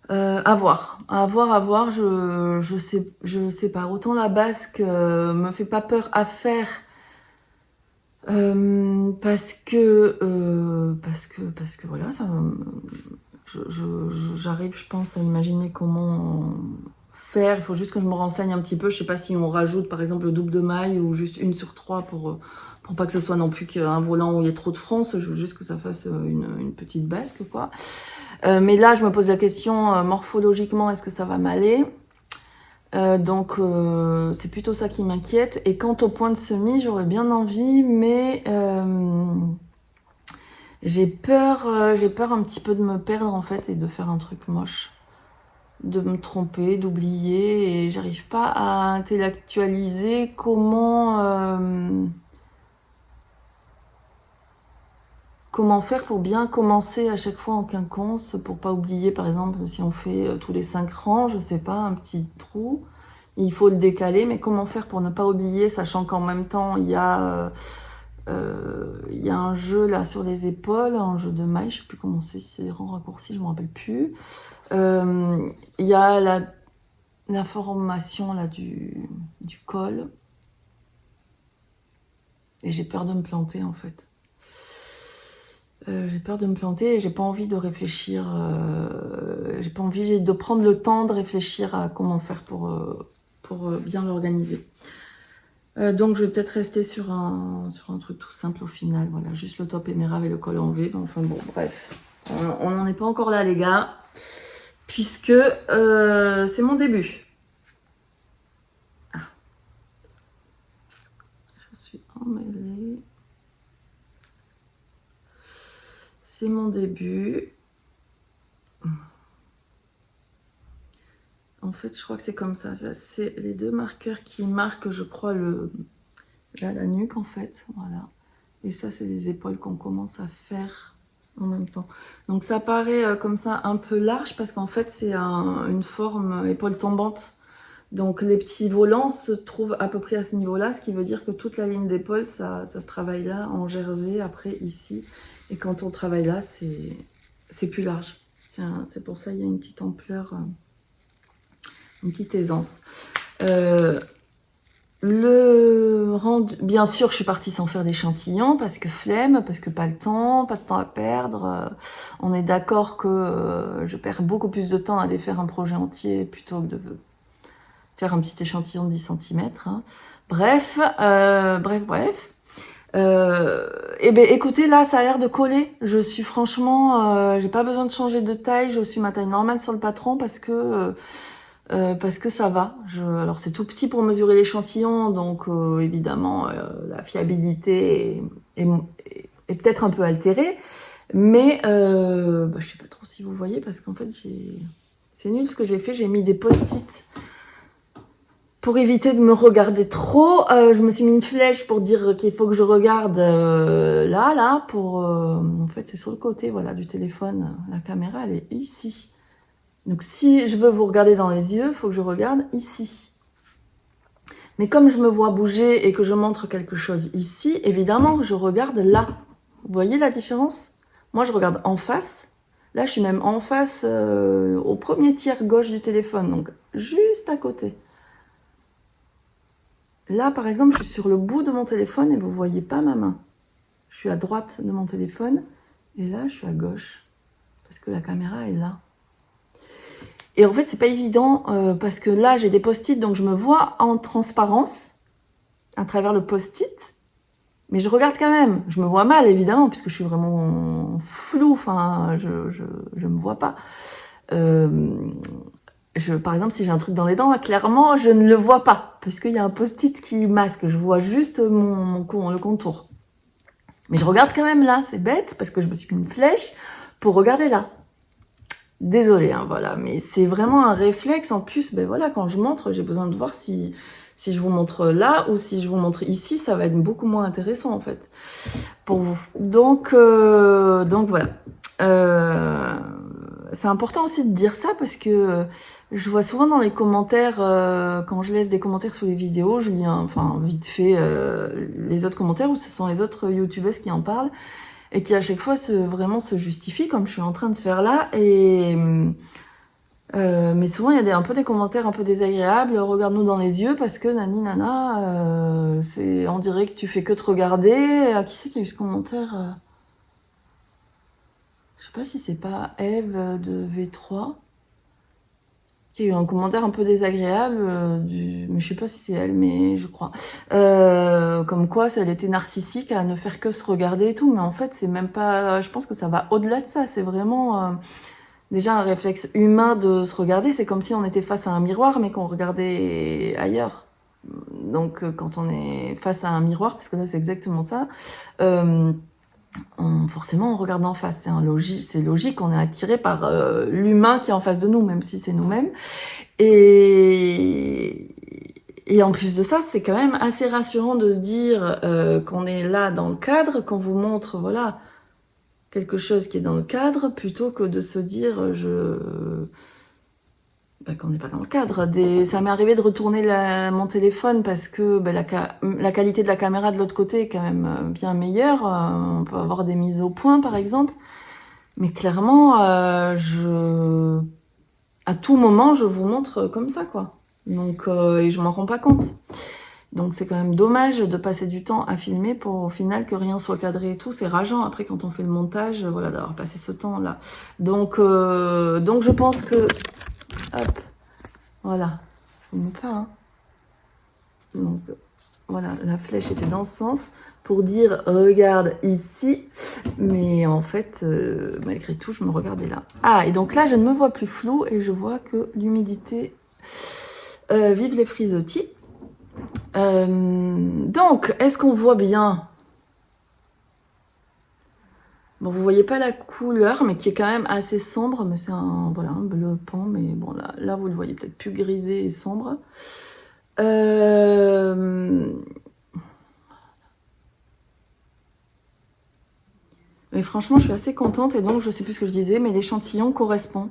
À voir. Je sais pas. Autant la basque me fait pas peur à faire parce que voilà, ça, j'arrive, je pense, à imaginer comment faire. Il faut juste que je me renseigne un petit peu. Je sais pas si on rajoute par exemple le double de maille ou juste 1/3 pour pas que ce soit non plus qu'un volant où il y ait trop de fronces. Je veux juste que ça fasse une petite basque, quoi. Mais là, je me pose la question, morphologiquement, est-ce que ça va m'aller? Donc, c'est plutôt ça qui m'inquiète. Et quant au point de semis, j'aurais bien envie, mais j'ai peur un petit peu de me perdre, en fait, et de faire un truc moche. De me tromper, d'oublier, et j'arrive pas à intellectualiser comment faire pour bien commencer à chaque fois en quinconce, pour pas oublier, par exemple, si on fait tous les 5 rangs, je sais pas, un petit trou, il faut le décaler, mais comment faire pour ne pas oublier, sachant qu'en même temps, il y a un jeu là sur les épaules, un jeu de maille, je sais plus comment c'est rangs raccourcis, je me rappelle plus. Il y a la formation là du col, et j'ai peur de me planter, en fait. J'ai peur de me planter et j'ai pas envie de réfléchir. J'ai pas envie de prendre le temps de réfléchir à comment faire pour bien l'organiser. Donc je vais peut-être rester sur un truc tout simple au final. Voilà, juste le top émeraude et le col en V. Enfin bon, bref. On n'en est pas encore là, les gars. Puisque c'est mon début. Ah. Je suis emmêlée. C'est mon début. En fait, je crois que c'est comme ça. C'est les deux marqueurs qui marquent, je crois, la nuque, en fait. Voilà. Et ça, c'est les épaules qu'on commence à faire en même temps. Donc, ça paraît comme ça un peu large parce qu'en fait, c'est une forme épaule tombante. Donc, les petits volants se trouvent à peu près à ce niveau-là, ce qui veut dire que toute la ligne d'épaule, ça se travaille là, en jersey, après ici. Et quand on travaille là, c'est plus large. C'est pour ça qu'il y a une petite ampleur, une petite aisance. Bien sûr, je suis partie sans faire d'échantillons parce que flemme, parce que pas de temps à perdre. On est d'accord que je perds beaucoup plus de temps à défaire un projet entier plutôt que de faire un petit échantillon de 10 cm. Hein. Bref. Eh ben, écoutez, là, ça a l'air de coller. Je suis franchement, j'ai pas besoin de changer de taille. Je suis ma taille normale sur le patron parce que ça va. Alors, c'est tout petit pour mesurer l'échantillon, donc évidemment, la fiabilité est peut-être un peu altérée. Mais je sais pas trop si vous voyez parce qu'en fait, c'est nul ce que j'ai fait. J'ai mis des post-it. Pour éviter de me regarder trop, je me suis mis une flèche pour dire qu'il faut que je regarde là, en fait, c'est sur le côté, voilà, du téléphone. La caméra, elle est ici. Donc, si je veux vous regarder dans les yeux, il faut que je regarde ici. Mais comme je me vois bouger et que je montre quelque chose ici, évidemment, je regarde là. Vous voyez la différence? Moi, je regarde en face. Là, je suis même en face au premier tiers gauche du téléphone, donc juste à côté. Là, par exemple, je suis sur le bout de mon téléphone et vous ne voyez pas ma main. Je suis à droite de mon téléphone et là, je suis à gauche parce que la caméra est là. Et en fait, c'est pas évident parce que là, j'ai des post-it, donc je me vois en transparence à travers le post-it. Mais je regarde quand même. Je me vois mal, évidemment, puisque je suis vraiment floue. Enfin, je me vois pas. Par exemple, si j'ai un truc dans les dents, là, clairement, je ne le vois pas, puisqu'il y a un post-it qui masque. Je vois juste le contour. Mais je regarde quand même là, c'est bête, parce que je me suis mis une flèche pour regarder là. Désolée, hein, voilà, mais c'est vraiment un réflexe. En plus, ben voilà, quand je montre, j'ai besoin de voir si si je vous montre là ou si je vous montre ici, ça va être beaucoup moins intéressant en fait pour vous. Donc voilà. C'est important aussi de dire ça parce que je vois souvent dans les commentaires, quand je laisse des commentaires sous les vidéos, je lis enfin vite fait les autres commentaires où ce sont les autres youtubeuses qui en parlent et qui à chaque fois vraiment se justifient comme je suis en train de faire là. Mais souvent il y a un peu des commentaires un peu désagréables. Regarde-nous dans les yeux parce que nani nana, on dirait que tu fais que te regarder. Qui c'est qui a eu ce commentaire Je sais pas si c'est pas Eve de V3 qui a eu un commentaire un peu désagréable, mais je sais pas si c'est elle, mais je crois. Comme quoi, elle était narcissique à ne faire que se regarder et tout, mais en fait, c'est même pas. Je pense que ça va au-delà de ça. C'est vraiment déjà un réflexe humain de se regarder. C'est comme si on était face à un miroir, mais qu'on regardait ailleurs. Donc, quand on est face à un miroir, parce que là, c'est exactement ça. Forcément on regarde en face, c'est logique, on est attiré par l'humain qui est en face de nous, même si c'est nous-mêmes. Et en plus de ça, c'est quand même assez rassurant de se dire qu'on est là dans le cadre, qu'on vous montre voilà quelque chose qui est dans le cadre, plutôt que de se dire qu'on n'est pas dans le cadre. Ça m'est arrivé de retourner mon téléphone parce que la qualité de la caméra de l'autre côté est quand même bien meilleure. On peut avoir des mises au point, par exemple. Mais clairement, à tout moment, je vous montre comme ça, quoi. Donc, et je m'en rends pas compte. Donc, c'est quand même dommage de passer du temps à filmer pour au final que rien soit cadré et tout. C'est rageant après quand on fait le montage, voilà, d'avoir passé ce temps-là. Donc, je pense que hop, voilà, il n'est pas, hein. Donc, voilà, la flèche était dans ce sens pour dire regarde ici, mais en fait, malgré tout, je me regardais là. Ah, et donc là, je ne me vois plus flou et je vois que l'humidité, vive les frisottis. Donc, est-ce qu'on voit bien? Bon, vous voyez pas la couleur, mais qui est quand même assez sombre, mais c'est un bleu pan, mais bon, là vous le voyez peut-être plus grisé et sombre. Mais franchement, je suis assez contente et donc je sais plus ce que je disais, mais l'échantillon correspond.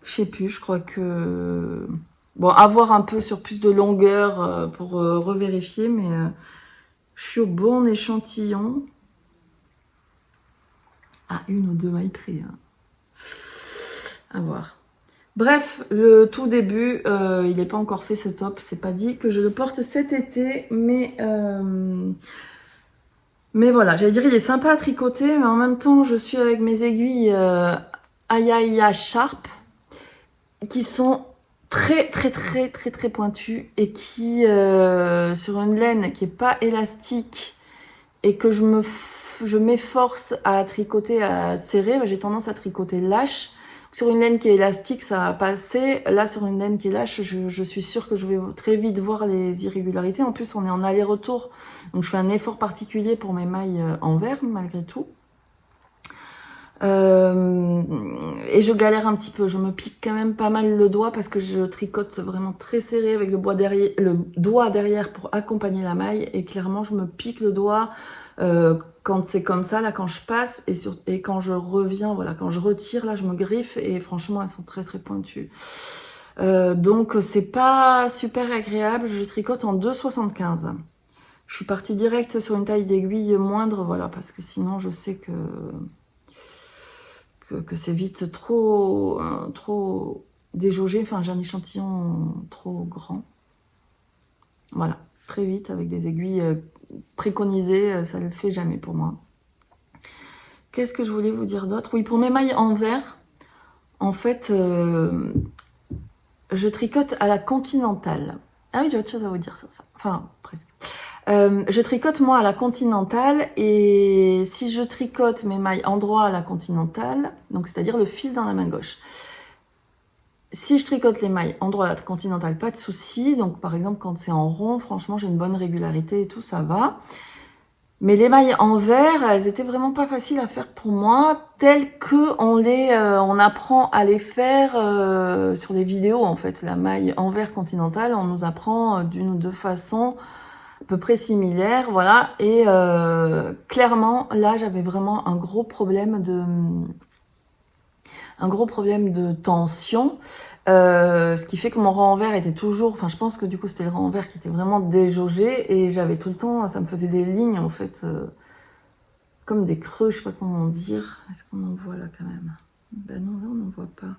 Je sais plus, je crois que... Bon, à voir un peu sur plus de longueur pour revérifier, mais je suis au bon échantillon. À 1 ou 2 mailles près. Hein. À voir. Bref, le tout début, il n'est pas encore fait ce top. C'est pas dit que je le porte cet été, mais voilà, j'allais dire il est sympa à tricoter, mais en même temps, je suis avec mes aiguilles Ayaya Sharp qui sont très pointues et qui, sur une laine qui est pas élastique et que je m'efforce à tricoter, à serrer, j'ai tendance à tricoter lâche. Sur une laine qui est élastique, ça va passer. Là, sur une laine qui est lâche, je suis sûre que je vais très vite voir les irrégularités. En plus, on est en aller-retour, donc je fais un effort particulier pour mes mailles en verre, malgré tout. Et je galère un petit peu, je me pique quand même pas mal le doigt parce que je tricote vraiment très serré avec le doigt derrière pour accompagner la maille et clairement je me pique le doigt quand c'est comme ça, là quand je passe et quand je reviens, voilà, quand je retire, là je me griffe et franchement elles sont très pointues. Donc c'est pas super agréable, je tricote en 2,75. Je suis partie direct sur une taille d'aiguille moindre, voilà, parce que sinon je sais que c'est vite trop déjaugé, enfin j'ai un échantillon trop grand. Voilà, très vite avec des aiguilles préconisées, ça ne le fait jamais pour moi. Qu'est-ce que je voulais vous dire d'autre? Oui, pour mes mailles en verre, en fait, je tricote à la continentale. Ah oui, j'ai autre chose à vous dire sur ça. Enfin, presque. Je tricote moi à la continentale et si je tricote mes mailles endroit à la continentale, donc c'est-à-dire le fil dans la main gauche. Si je tricote les mailles endroit à la continentale, pas de souci. Donc par exemple quand c'est en rond, franchement j'ai une bonne régularité et tout, ça va. Mais les mailles en verre, elles étaient vraiment pas faciles à faire pour moi, telles que on apprend à les faire sur les vidéos en fait. La maille en verre continentale, on nous apprend d'une ou deux façons à peu près similaires, voilà. Et clairement, là, j'avais vraiment un gros problème de tension, ce qui fait que mon rang en verre était toujours, enfin je pense que du coup c'était le rang en verre qui était vraiment déjaugé et j'avais tout le temps, ça me faisait des lignes en fait, comme des creux, je sais pas comment dire. Est-ce qu'on en voit là quand même? Ben non, là on n'en voit pas.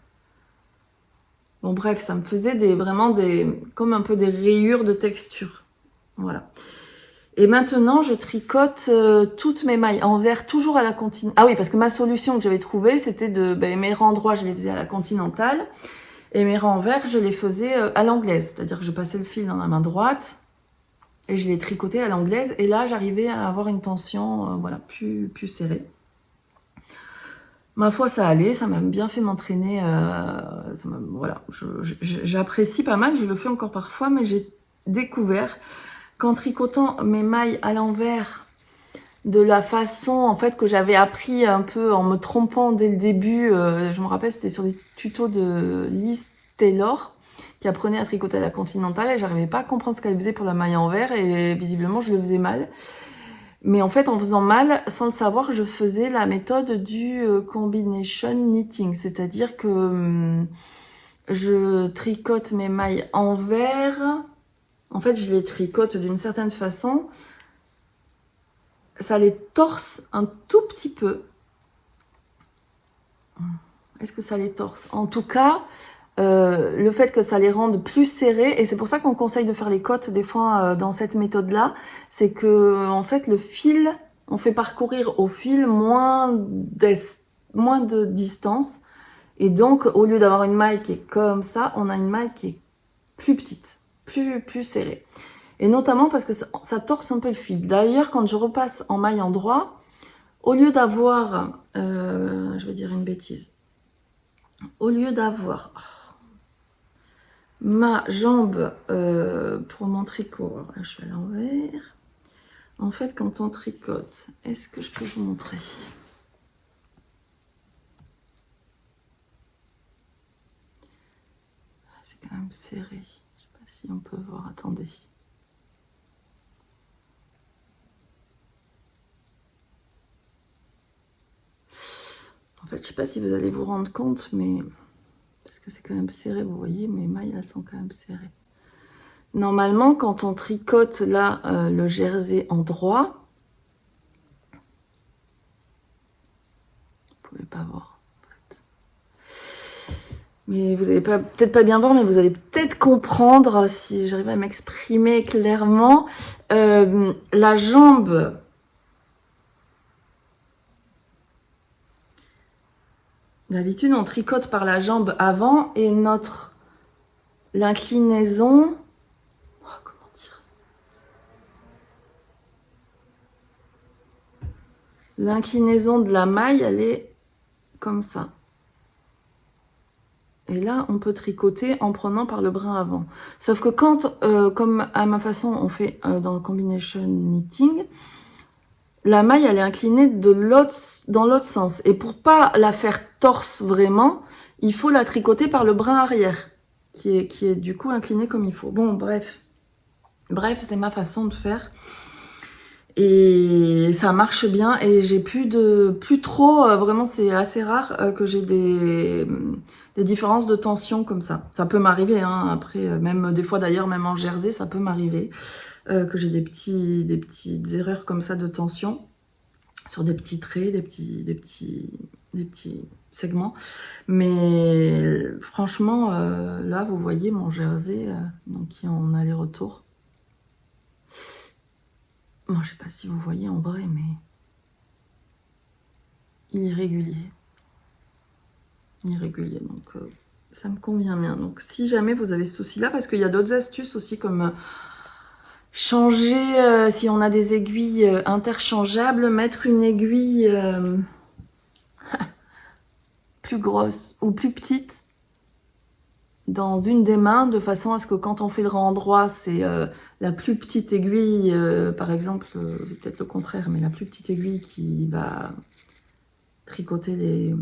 Bon bref, ça me faisait vraiment comme un peu des rayures de texture, voilà. Et maintenant, je tricote toutes mes mailles en verre, toujours à la continentale. Ah oui, parce que ma solution que j'avais trouvée, c'était mes rangs droits, je les faisais à la continentale. Et mes rangs en verre, je les faisais à l'anglaise. C'est-à-dire que je passais le fil dans la main droite et je les tricotais à l'anglaise. Et là, j'arrivais à avoir une tension voilà, plus serrée. Ma foi, ça allait, ça m'a bien fait m'entraîner. Voilà, j'apprécie pas mal, je le fais encore parfois, mais j'ai découvert qu'en tricotant mes mailles à l'envers de la façon en fait que j'avais appris un peu en me trompant dès le début, je me rappelle c'était sur des tutos de Liz Taylor qui apprenait à tricoter à la continentale et j'arrivais pas à comprendre ce qu'elle faisait pour la maille en verre et visiblement je le faisais mal. Mais en fait en faisant mal, sans le savoir, je faisais la méthode du combination knitting, c'est-à-dire que je tricote mes mailles en verre. En fait, je les tricote d'une certaine façon. Ça les torse un tout petit peu. Est-ce que ça les torse? En tout cas, le fait que ça les rende plus serrés, et c'est pour ça qu'on conseille de faire les cottes des fois dans cette méthode-là, c'est que en fait le fil, on fait parcourir au fil moins de distance, et donc au lieu d'avoir une maille qui est comme ça, on a une maille qui est plus petite, plus serrée. Et notamment parce que ça torse un peu le fil. D'ailleurs, quand je repasse en maille en droit, au lieu d'avoir, je vais dire une bêtise, au lieu d'avoir ma jambe pour mon tricot, alors là, je vais à l'envers. En fait, quand on tricote, est-ce que je peux vous montrer? C'est quand même serré. Je ne sais pas si on peut voir. Attendez. En fait, je sais pas si vous allez vous rendre compte, mais parce que c'est quand même serré, vous voyez, mes mailles, elles sont quand même serrées. Normalement, quand on tricote là le jersey en droit, vous pouvez pas voir. En fait. Mais vous allez peut-être pas bien voir, mais vous allez peut-être comprendre si j'arrive à m'exprimer clairement. La jambe. D'habitude, on tricote par la jambe avant et l'inclinaison, comment dire? L'inclinaison de la maille, elle est comme ça. Et là, on peut tricoter en prenant par le brin avant. Sauf que quand, comme à ma façon, on fait dans le combination knitting, la maille, elle est inclinée dans l'autre sens. Et pour pas la faire torse vraiment, il faut la tricoter par le brin arrière, qui est du coup incliné comme il faut. Bon, bref. Bref, c'est ma façon de faire. Et ça marche bien. Et j'ai plus trop, vraiment, c'est assez rare que j'ai des différences de tension comme ça. Ça peut m'arriver, hein, après, même des fois d'ailleurs, même en jersey, ça peut m'arriver. Que j'ai des petites erreurs comme ça de tension sur des petits traits, des petits segments. Mais franchement, là, vous voyez mon jersey, donc qui est en aller-retour. Moi, je sais pas si vous voyez en vrai, mais il est régulier. Irrégulier, donc ça me convient bien. Donc si jamais vous avez ce souci-là, parce qu'il y a d'autres astuces aussi comme... changer, si on a des aiguilles interchangeables, mettre une aiguille plus grosse ou plus petite dans une des mains, de façon à ce que quand on fait le endroit, c'est la plus petite aiguille, par exemple, c'est peut-être le contraire, mais la plus petite aiguille qui va tricoter les...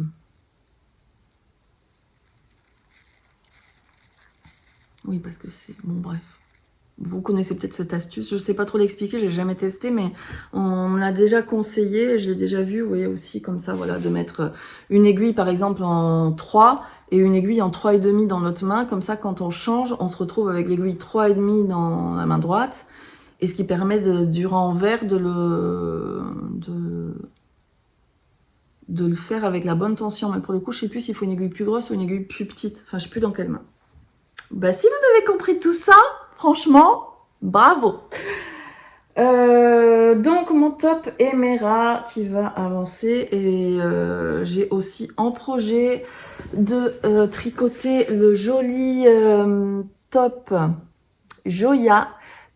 Oui, parce que c'est... Bon, bref. Vous connaissez peut-être cette astuce, je ne sais pas trop l'expliquer, je l'ai jamais testé, mais on me l'a déjà conseillé, je l'ai déjà vu, vous voyez aussi comme ça, voilà, de mettre une aiguille par exemple en 3 et une aiguille en 3,5 dans l'autre main, comme ça quand on change, on se retrouve avec l'aiguille 3,5 dans la main droite, et ce qui permet du renvers de le faire avec la bonne tension, mais pour le coup je sais plus s'il faut une aiguille plus grosse ou une aiguille plus petite, enfin je sais plus dans quelle main. Bah si vous avez compris tout ça, franchement, bravo. Donc mon top Emera qui va avancer et j'ai aussi en projet de tricoter le joli top Joya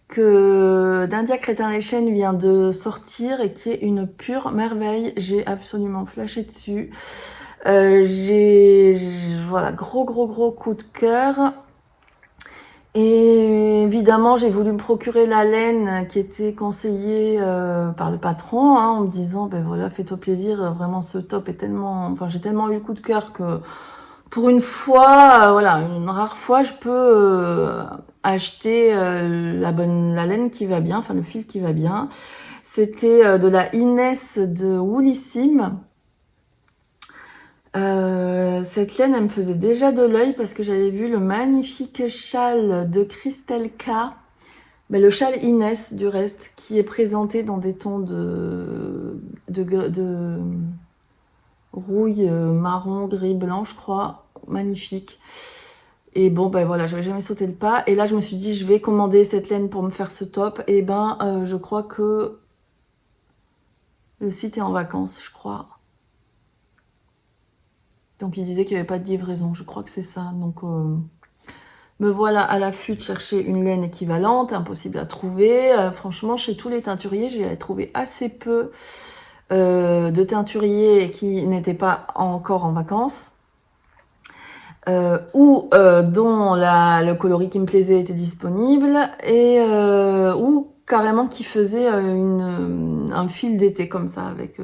que d'India Crétin les Chênes vient de sortir et qui est une pure merveille. J'ai absolument flashé dessus. Voilà, gros coup de cœur. Et évidemment, j'ai voulu me procurer la laine qui était conseillée par le patron, hein, en me disant, ben voilà, fais-toi plaisir, vraiment ce top est tellement... Enfin, j'ai tellement eu coup de cœur que pour une fois, voilà, une rare fois, je peux acheter la laine qui va bien, enfin le fil qui va bien. C'était de la Inès de Woolissime. Cette laine, elle me faisait déjà de l'œil parce que j'avais vu le magnifique châle de Christelle K. Ben, le châle Inès, du reste, qui est présenté dans des tons de rouille marron, gris, blanc, je crois. Magnifique. Et bon, ben voilà, j'avais jamais sauté le pas. Et là, je me suis dit, je vais commander cette laine pour me faire ce top. Et ben, je crois que le site est en vacances, je crois. Donc il disait qu'il n'y avait pas de livraison, je crois que c'est ça. Donc me voilà à l'affût de chercher une laine équivalente, impossible à trouver. Franchement, chez tous les teinturiers, j'ai trouvé assez peu de teinturiers qui n'étaient pas encore en vacances. Ou dont le coloris qui me plaisait était disponible, et ou carrément qui faisait un fil d'été comme ça, avec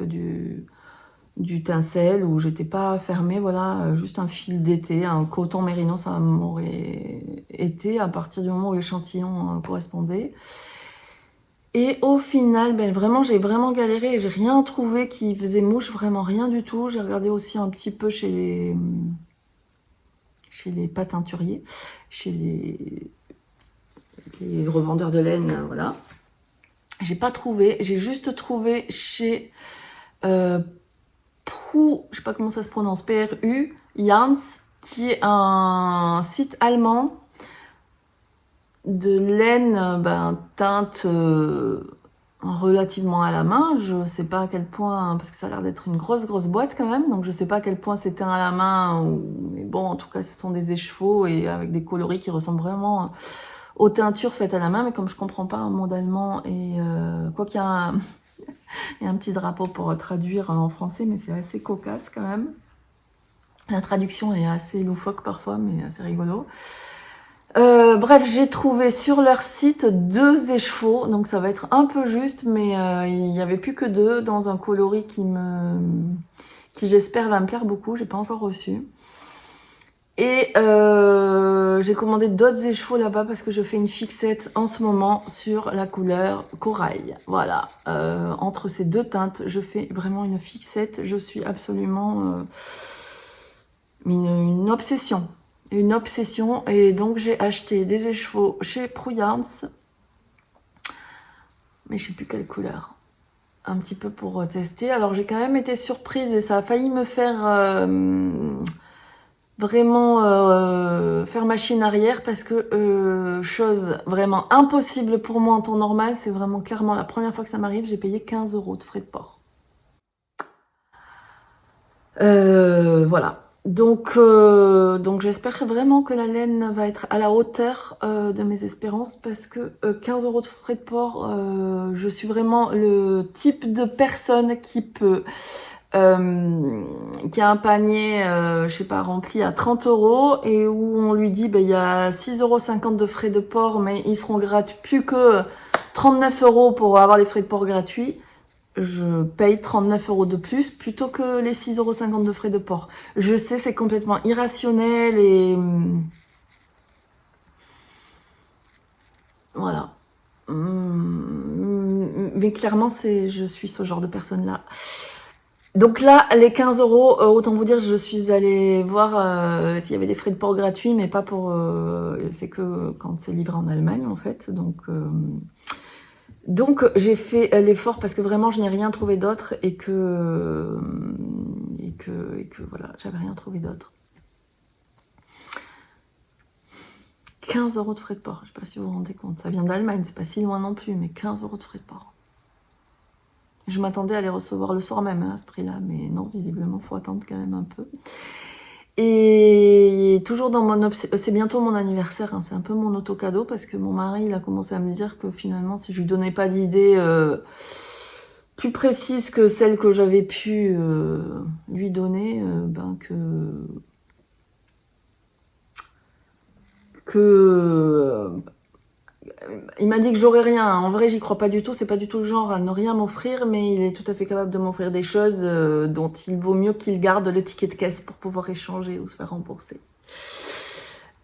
du tencel où j'étais pas fermée, voilà, juste un fil d'été, un coton mérino, ça m'aurait été à partir du moment où l'échantillon correspondait. Et au final, ben vraiment, j'ai vraiment galéré et j'ai rien trouvé qui faisait mouche, vraiment rien du tout. J'ai regardé aussi un petit peu chez les pas teinturiers, chez les revendeurs de laine, voilà. J'ai pas trouvé, j'ai juste trouvé chez je sais pas comment ça se prononce, PRU, Jans, qui est un site allemand de laine teinte relativement à la main. Je sais pas à quel point, parce que ça a l'air d'être une grosse boîte quand même, donc je sais pas à quel point c'est teint à la main, mais bon, en tout cas, ce sont des écheveaux et avec des coloris qui ressemblent vraiment aux teintures faites à la main, mais comme je comprends pas un mot d'allemand et quoi qu'il y a il y a un petit drapeau pour traduire en français, mais c'est assez cocasse quand même. La traduction est assez loufoque parfois, mais assez rigolo. Bref, j'ai trouvé sur leur site 2 écheveaux, donc ça va être un peu juste, mais il n'y avait plus que 2 dans un coloris qui j'espère va me plaire beaucoup. J'ai pas encore reçu. Et j'ai commandé d'autres écheveaux là-bas parce que je fais une fixette en ce moment sur la couleur corail. Voilà, entre ces 2 teintes, je fais vraiment une fixette. Je suis absolument une obsession. Une obsession. Et donc j'ai acheté des écheveaux chez Pruyarms. Mais je sais plus quelle couleur. Un petit peu pour tester. Alors j'ai quand même été surprise et ça a failli me faire... vraiment faire machine arrière parce que chose vraiment impossible pour moi en temps normal, c'est vraiment clairement la première fois que ça m'arrive, j'ai payé 15 € de frais de port. Voilà. Donc j'espère vraiment que la laine va être à la hauteur de mes espérances parce que 15 € de frais de port, je suis vraiment le type de personne qui peut qui a un panier, je sais pas, rempli à 30 € et où on lui dit, il y a 6,50 € de frais de port, mais ils seront gratuits, plus que 39 € pour avoir les frais de port gratuits. Je paye 39 € de plus plutôt que les 6,50 € de frais de port. Je sais, c'est complètement irrationnel et voilà. Mais clairement, je suis ce genre de personne-là. Donc là, les 15 €, autant vous dire, je suis allée voir s'il y avait des frais de port gratuits, mais pas pour... c'est que quand c'est livré en Allemagne, en fait. Donc j'ai fait l'effort parce que vraiment, je n'ai rien trouvé d'autre et que voilà, j'avais rien trouvé d'autre. 15 € de frais de port, je sais pas si vous vous rendez compte. Ça vient d'Allemagne, c'est pas si loin non plus, mais 15 € de frais de port. Je m'attendais à les recevoir le soir même à ce prix-là, mais non, visiblement, faut attendre quand même un peu. Et toujours dans mon c'est bientôt mon anniversaire, hein, c'est un peu mon auto-cadeau parce que mon mari, il a commencé à me dire que finalement, si je lui donnais pas d'idée plus précise que celle que j'avais pu lui donner, il m'a dit que j'aurais rien. En vrai, j'y crois pas du tout. C'est pas du tout le genre à ne rien m'offrir, mais il est tout à fait capable de m'offrir des choses dont il vaut mieux qu'il garde le ticket de caisse pour pouvoir échanger ou se faire rembourser.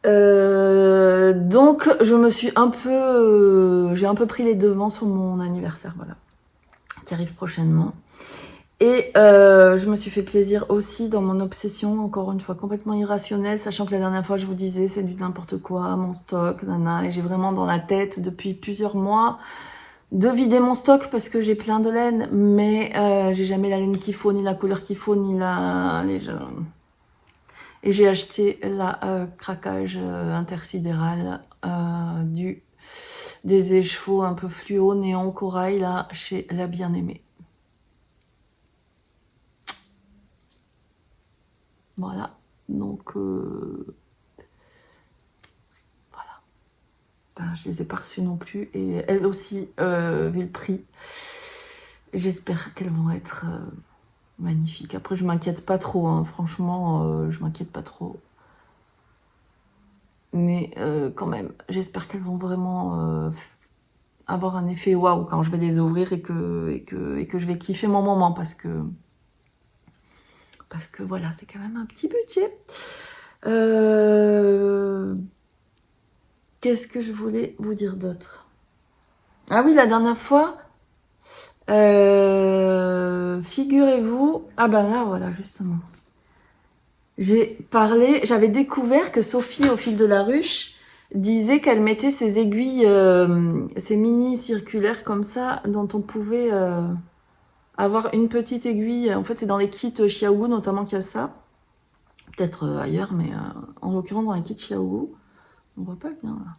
Donc, je me suis j'ai un peu pris les devants sur mon anniversaire, voilà, qui arrive prochainement. Et je me suis fait plaisir aussi dans mon obsession, encore une fois complètement irrationnelle, sachant que la dernière fois je vous disais c'est du n'importe quoi, mon stock, nana, et j'ai vraiment dans la tête depuis plusieurs mois de vider mon stock parce que j'ai plein de laine, mais j'ai jamais la laine qu'il faut, ni la couleur qu'il faut, ni et j'ai acheté la craquage intersidéral des écheveaux un peu fluo, néon, corail, là, chez La Bien-Aimée. Voilà, donc voilà. Je les ai pas reçues non plus, et elles aussi, vu le prix, j'espère qu'elles vont être magnifiques. Après, je m'inquiète pas trop, hein. Franchement, je m'inquiète pas trop. Mais quand même, j'espère qu'elles vont vraiment avoir un effet waouh quand je vais les ouvrir et que je vais kiffer mon moment parce que voilà, c'est quand même un petit budget. Qu'est-ce que je voulais vous dire d'autre? Ah oui, la dernière fois, figurez-vous... Ah ben là, voilà, justement. J'avais découvert que Sophie, au fil de la ruche, disait qu'elle mettait ses aiguilles, ces mini circulaires comme ça, dont on pouvait avoir une petite aiguille. En fait, c'est dans les kits Xiaogu notamment qu'il y a ça. Peut-être ailleurs, mais en l'occurrence dans les kits Xiaogu. On voit pas bien là.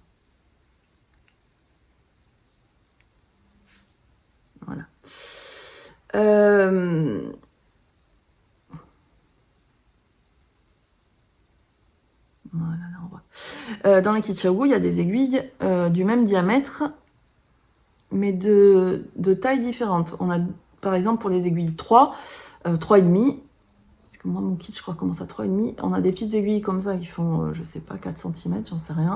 Voilà. Voilà, là on voit. Dans les kits Xiaogu, il y a des aiguilles du même diamètre, mais de tailles différentes. On a, par exemple, pour les aiguilles 3, 3,5. Parce que moi, mon kit, je crois, commence à 3,5. On a des petites aiguilles comme ça qui font, je sais pas, 4 cm, j'en sais rien.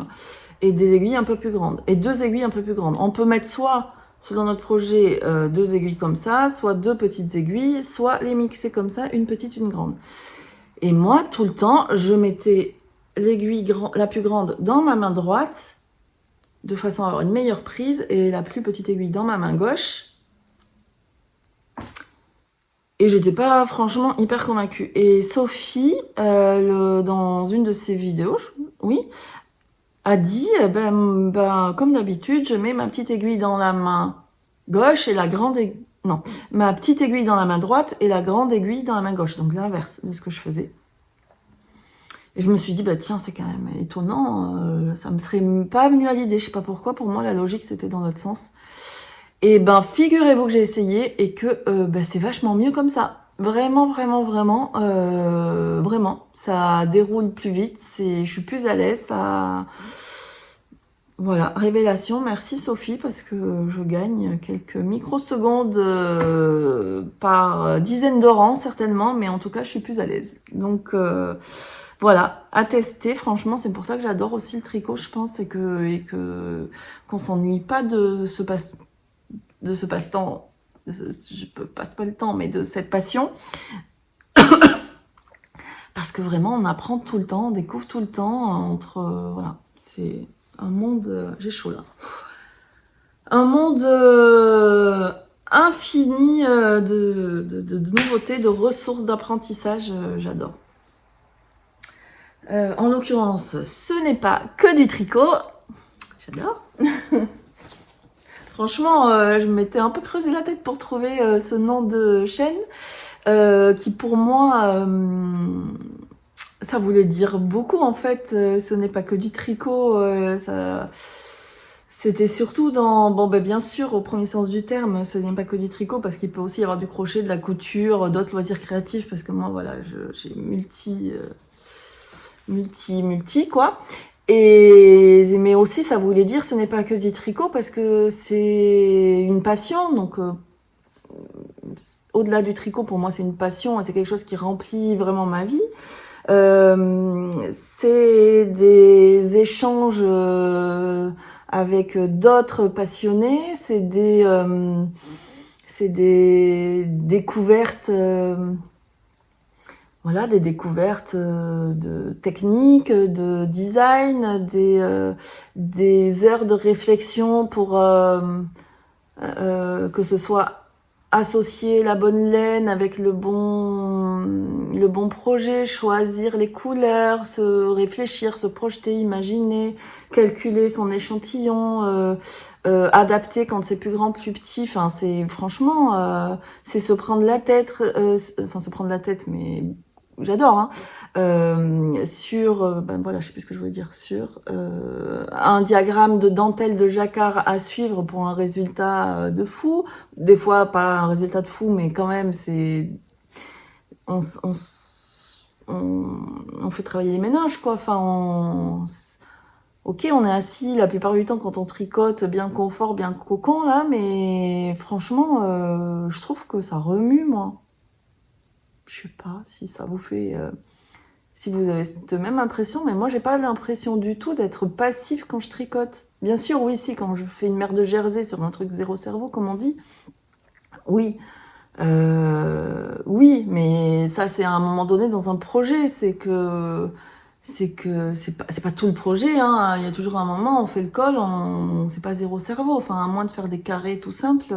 Et des aiguilles un peu plus grandes. Et 2 aiguilles un peu plus grandes. On peut mettre soit, selon notre projet, 2 aiguilles comme ça, soit 2 petites aiguilles, soit les mixer comme ça, une petite, une grande. Et moi, tout le temps, je mettais l'aiguille la plus grande dans ma main droite, de façon à avoir une meilleure prise, et la plus petite aiguille dans ma main gauche. Et j'étais pas franchement hyper convaincue. Et Sophie, dans une de ses vidéos, oui, a dit, comme d'habitude, je mets ma petite aiguille dans la main gauche et la grande aiguille... Non, ma petite aiguille dans la main droite et la grande aiguille dans la main gauche. Donc l'inverse de ce que je faisais. Et je me suis dit, tiens, c'est quand même étonnant, ça me serait pas venu à l'idée, je sais pas pourquoi, pour moi la logique c'était dans l'autre sens. Et figurez-vous que j'ai essayé et que c'est vachement mieux comme ça. Vraiment, vraiment, vraiment, vraiment, ça déroule plus vite, je suis plus à l'aise, Voilà, révélation, merci Sophie, parce que je gagne quelques microsecondes par dizaine de rangs certainement, mais en tout cas je suis plus à l'aise. Donc voilà, à tester, franchement c'est pour ça que j'adore aussi le tricot, je pense, et que qu'on s'ennuie pas de ce passe-temps, je passe pas le temps, mais de cette passion. Parce que vraiment on apprend tout le temps, on découvre tout le temps, voilà, c'est un monde, j'ai chaud là. Un monde infini de nouveautés, de ressources d'apprentissage, j'adore. En l'occurrence, ce n'est pas que du tricot, j'adore. Franchement, je m'étais un peu creusé la tête pour trouver ce nom de chaîne, qui pour moi, ça voulait dire beaucoup en fait. Ce n'est pas que du tricot, ça... C'était surtout dans, bon ben bien sûr, au premier sens du terme, ce n'est pas que du tricot, parce qu'il peut aussi y avoir du crochet, de la couture, d'autres loisirs créatifs, parce que moi, voilà, j'ai multi, quoi. Mais aussi, ça voulait dire, ce n'est pas que du tricot, parce que c'est une passion, donc au-delà du tricot, pour moi, c'est une passion, et c'est quelque chose qui remplit vraiment ma vie. C'est des échanges avec d'autres passionnés, c'est des découvertes, voilà, des découvertes de techniques, de design, des heures de réflexion pour que ce soit associer la bonne laine avec le bon projet, choisir les couleurs, se réfléchir, se projeter, imaginer, calculer son échantillon, adapter quand c'est plus grand, plus petit. Enfin, c'est franchement, c'est se prendre la tête, se prendre la tête, mais j'adore, hein. Ben voilà, je sais plus ce que je voulais dire, sur un diagramme de dentelle de jacquard à suivre pour un résultat de fou. Des fois, pas un résultat de fou, mais quand même, c'est... On fait travailler les méninges, quoi. Enfin, ok, on est assis la plupart du temps quand on tricote, bien confort, bien cocon, là, mais franchement, je trouve que ça remue, moi. Je sais pas si ça vous fait... si vous avez cette même impression, mais moi j'ai pas l'impression du tout d'être passif quand je tricote. Bien sûr, oui, si, quand je fais une mère de Jersey sur un truc zéro cerveau, comme on dit, oui. Oui, mais ça c'est à un moment donné dans un projet, c'est pas tout le projet, hein. Il y a toujours un moment, on fait le col, c'est pas zéro cerveau. Enfin, à moins de faire des carrés tout simples,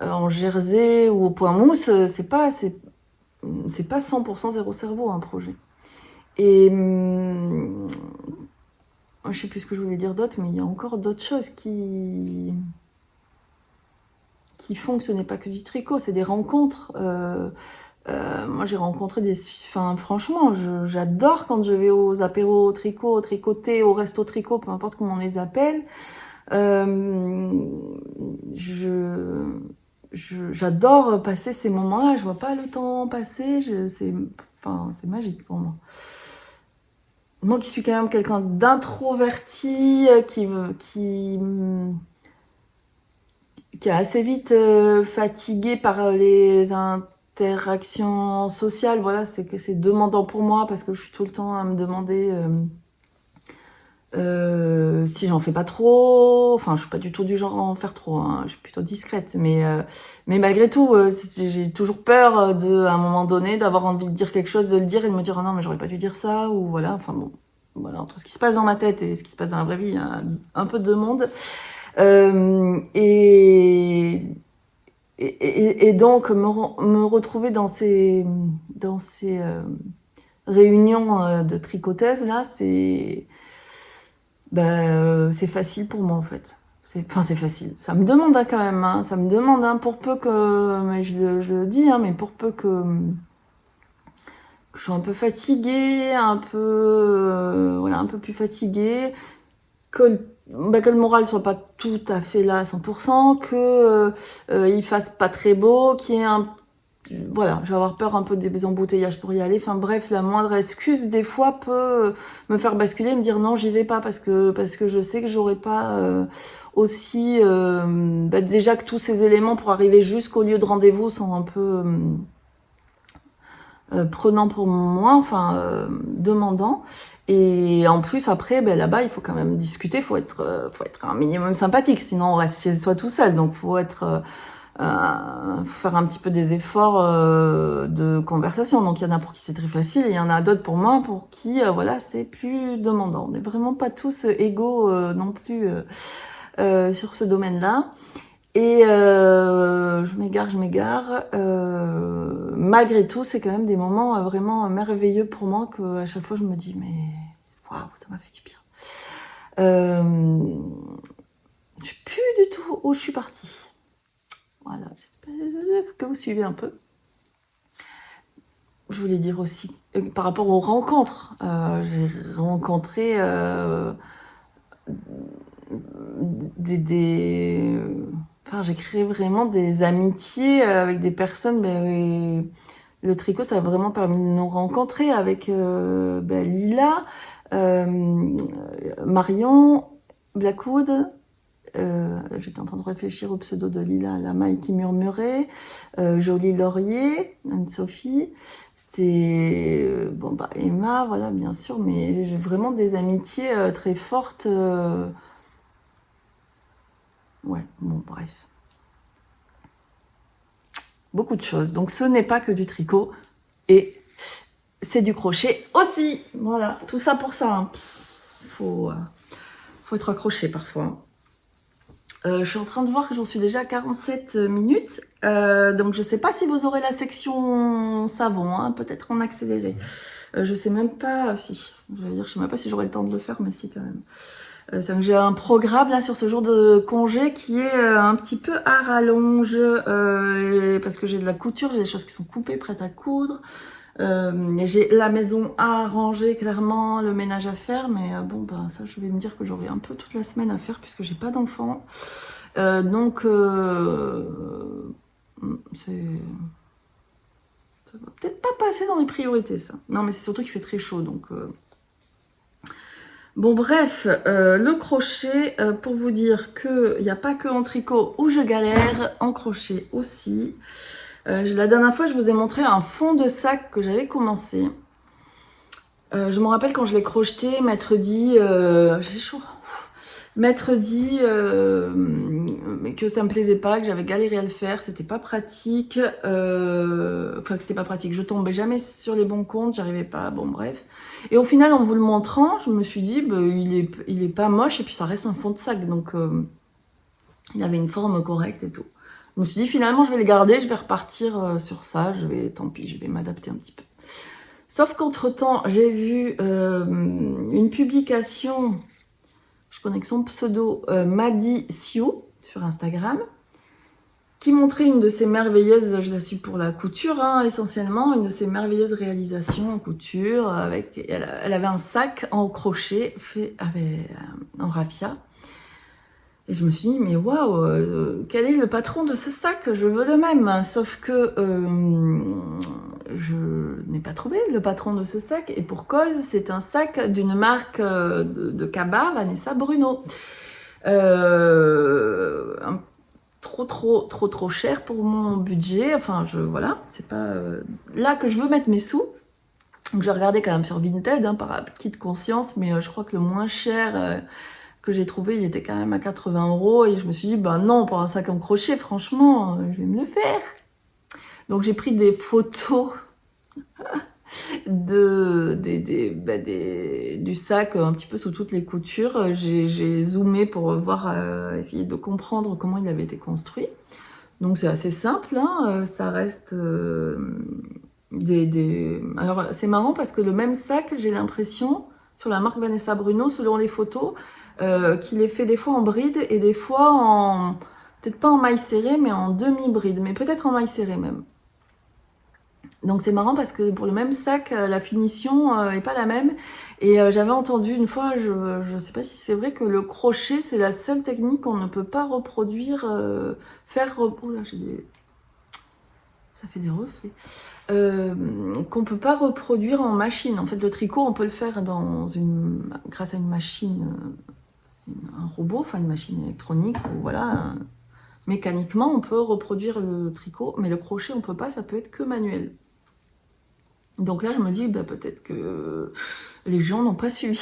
en Jersey ou au point mousse, c'est pas 100% zéro cerveau un projet. Et je sais plus ce que je voulais dire d'autre, mais il y a encore d'autres choses qui font que ce n'est pas que du tricot, c'est des rencontres. Moi, j'ai rencontré enfin, franchement, j'adore quand je vais aux apéros au tricot, au tricoté, au resto tricot, peu importe comment on les appelle. J'adore passer ces moments-là. Je vois pas le temps passer. C'est magique pour moi. Moi qui suis quand même quelqu'un d'introverti, qui est assez vite fatigué par les interactions sociales. Voilà, c'est que c'est demandant pour moi parce que je suis tout le temps à me demander si j'en fais pas trop. Enfin, je suis pas du tout du genre à en faire trop, hein. Je suis plutôt discrète, mais malgré tout, j'ai toujours peur à un moment donné d'avoir envie de dire quelque chose, de le dire et de me dire oh non mais j'aurais pas dû dire ça, ou voilà. Enfin bon, voilà, entre ce qui se passe dans ma tête et ce qui se passe dans la vraie vie, il y a un peu de monde. Et donc me retrouver dans ces réunions de tricoteuses là, c'est facile pour moi en fait. C'est facile. Ça me demande quand même, hein. Ça me demande, hein, pour peu que, mais je le dis, hein, mais pour peu que je sois un peu fatiguée, un peu plus fatiguée, que le moral soit pas tout à fait là à 100%, que il fasse pas très beau, qu'il y ait voilà, je vais avoir peur un peu des embouteillages pour y aller. Enfin bref, la moindre excuse des fois peut me faire basculer, me dire non, j'y vais pas parce que je sais que j'aurai pas aussi déjà que tous ces éléments pour arriver jusqu'au lieu de rendez-vous sont un peu prenants pour moi, enfin demandants. Et en plus après, là-bas, il faut quand même discuter, faut être un minimum sympathique, sinon on reste chez soi tout seul. Donc faut être faire un petit peu des efforts de conversation. Donc il y en a pour qui c'est très facile, et il y en a d'autres pour moi pour qui voilà, c'est plus demandant. On n'est vraiment pas tous égaux non plus sur ce domaine-là. Et je m'égare. Malgré tout, c'est quand même des moments vraiment merveilleux pour moi que à chaque fois je me dis mais waouh, ça m'a fait du bien. Je sais plus du tout où je suis partie. Voilà, j'espère que vous suivez un peu. Je voulais dire aussi, par rapport aux rencontres, j'ai rencontré enfin, j'ai créé vraiment des amitiés avec des personnes. Le tricot, ça a vraiment permis de nous rencontrer avec Lila, Marion, Blackwood. J'étais en train de réfléchir au pseudo de Lila, la maille qui murmurait, Jolie Laurier, Anne-Sophie, c'est Emma, voilà, bien sûr, mais j'ai vraiment des amitiés très fortes. Ouais, bon, bref. Beaucoup de choses. Donc ce n'est pas que du tricot, et c'est du crochet aussi. Voilà, tout ça pour ça. Hein. Faut être accroché parfois. Je suis en train de voir que j'en suis déjà à 47 minutes. Donc je sais pas si vous aurez la section savon, hein, peut-être en accéléré. Je sais même pas si. Je sais même pas si j'aurai le temps de le faire, mais si quand même. J'ai un programme là sur ce jour de congé qui est un petit peu à rallonge parce que j'ai de la couture, j'ai des choses qui sont coupées, prêtes à coudre. J'ai la maison à ranger, clairement, le ménage à faire, mais ça je vais me dire que j'aurai un peu toute la semaine à faire puisque j'ai pas d'enfants. Donc ça va peut-être pas passer dans mes priorités, ça. Non, mais c'est surtout qu'il fait très chaud, donc bon, bref, le crochet, pour vous dire qu'il n'y a pas que en tricot où je galère, en crochet aussi. La dernière fois, je vous ai montré un fond de sac que j'avais commencé. Je me rappelle quand je l'ai crocheté, maître dit... j'ai chaud. Maître dit que ça me plaisait pas, que j'avais galéré à le faire, c'était pas pratique. Enfin, que c'était pas pratique. Je tombais jamais sur les bons comptes, j'arrivais pas, bon bref. Et au final, en vous le montrant, je me suis dit, il est pas moche, et puis ça reste un fond de sac, donc il avait une forme correcte et tout. Je me suis dit, finalement, je vais le garder, je vais repartir sur ça, tant pis, je vais m'adapter un petit peu. Sauf qu'entre-temps, j'ai vu une publication, je connais que son pseudo, Maddy Sioux, sur Instagram, qui montrait une de ses merveilleuses, je la suis pour la couture, hein, essentiellement, une de ses merveilleuses réalisations en couture. Elle avait un sac en crochet fait en raffia. Et je me suis dit, mais waouh, quel est le patron de ce sac? Je veux le même. Sauf que je n'ai pas trouvé le patron de ce sac. Et pour cause, c'est un sac d'une marque de cabas, Vanessa Bruno. Trop cher pour mon budget. Enfin, voilà, c'est pas là que je veux mettre mes sous. Donc j'ai regardé quand même sur Vinted, hein, par petite conscience, mais je crois que le moins cher... que j'ai trouvé, il était quand même à 80 €, et je me suis dit, non, pour un sac en crochet, franchement, je vais me le faire. Donc j'ai pris des photos du sac un petit peu sous toutes les coutures. J'ai zoomé pour voir, essayer de comprendre comment il avait été construit. Donc c'est assez simple, hein, ça reste Alors c'est marrant parce que le même sac, j'ai l'impression, sur la marque Vanessa Bruno, selon les photos, qu'il est fait des fois en bride et des fois en... peut-être pas en maille serrée, mais en demi-bride, mais peut-être en maille serrée même. Donc c'est marrant parce que pour le même sac, la finition est pas la même. Et j'avais entendu une fois, je sais pas si c'est vrai, que le crochet, c'est la seule technique qu'on ne peut pas reproduire, Oh là, j'ai des... Ça fait des reflets. Qu'on peut pas reproduire en machine. En fait, le tricot, on peut le faire grâce à une machine, un robot, enfin une machine électronique, ou voilà. Mécaniquement, on peut reproduire le tricot, mais le crochet, on peut pas, ça peut être que manuel. Donc là, je me dis, bah, peut-être que les gens n'ont pas suivi,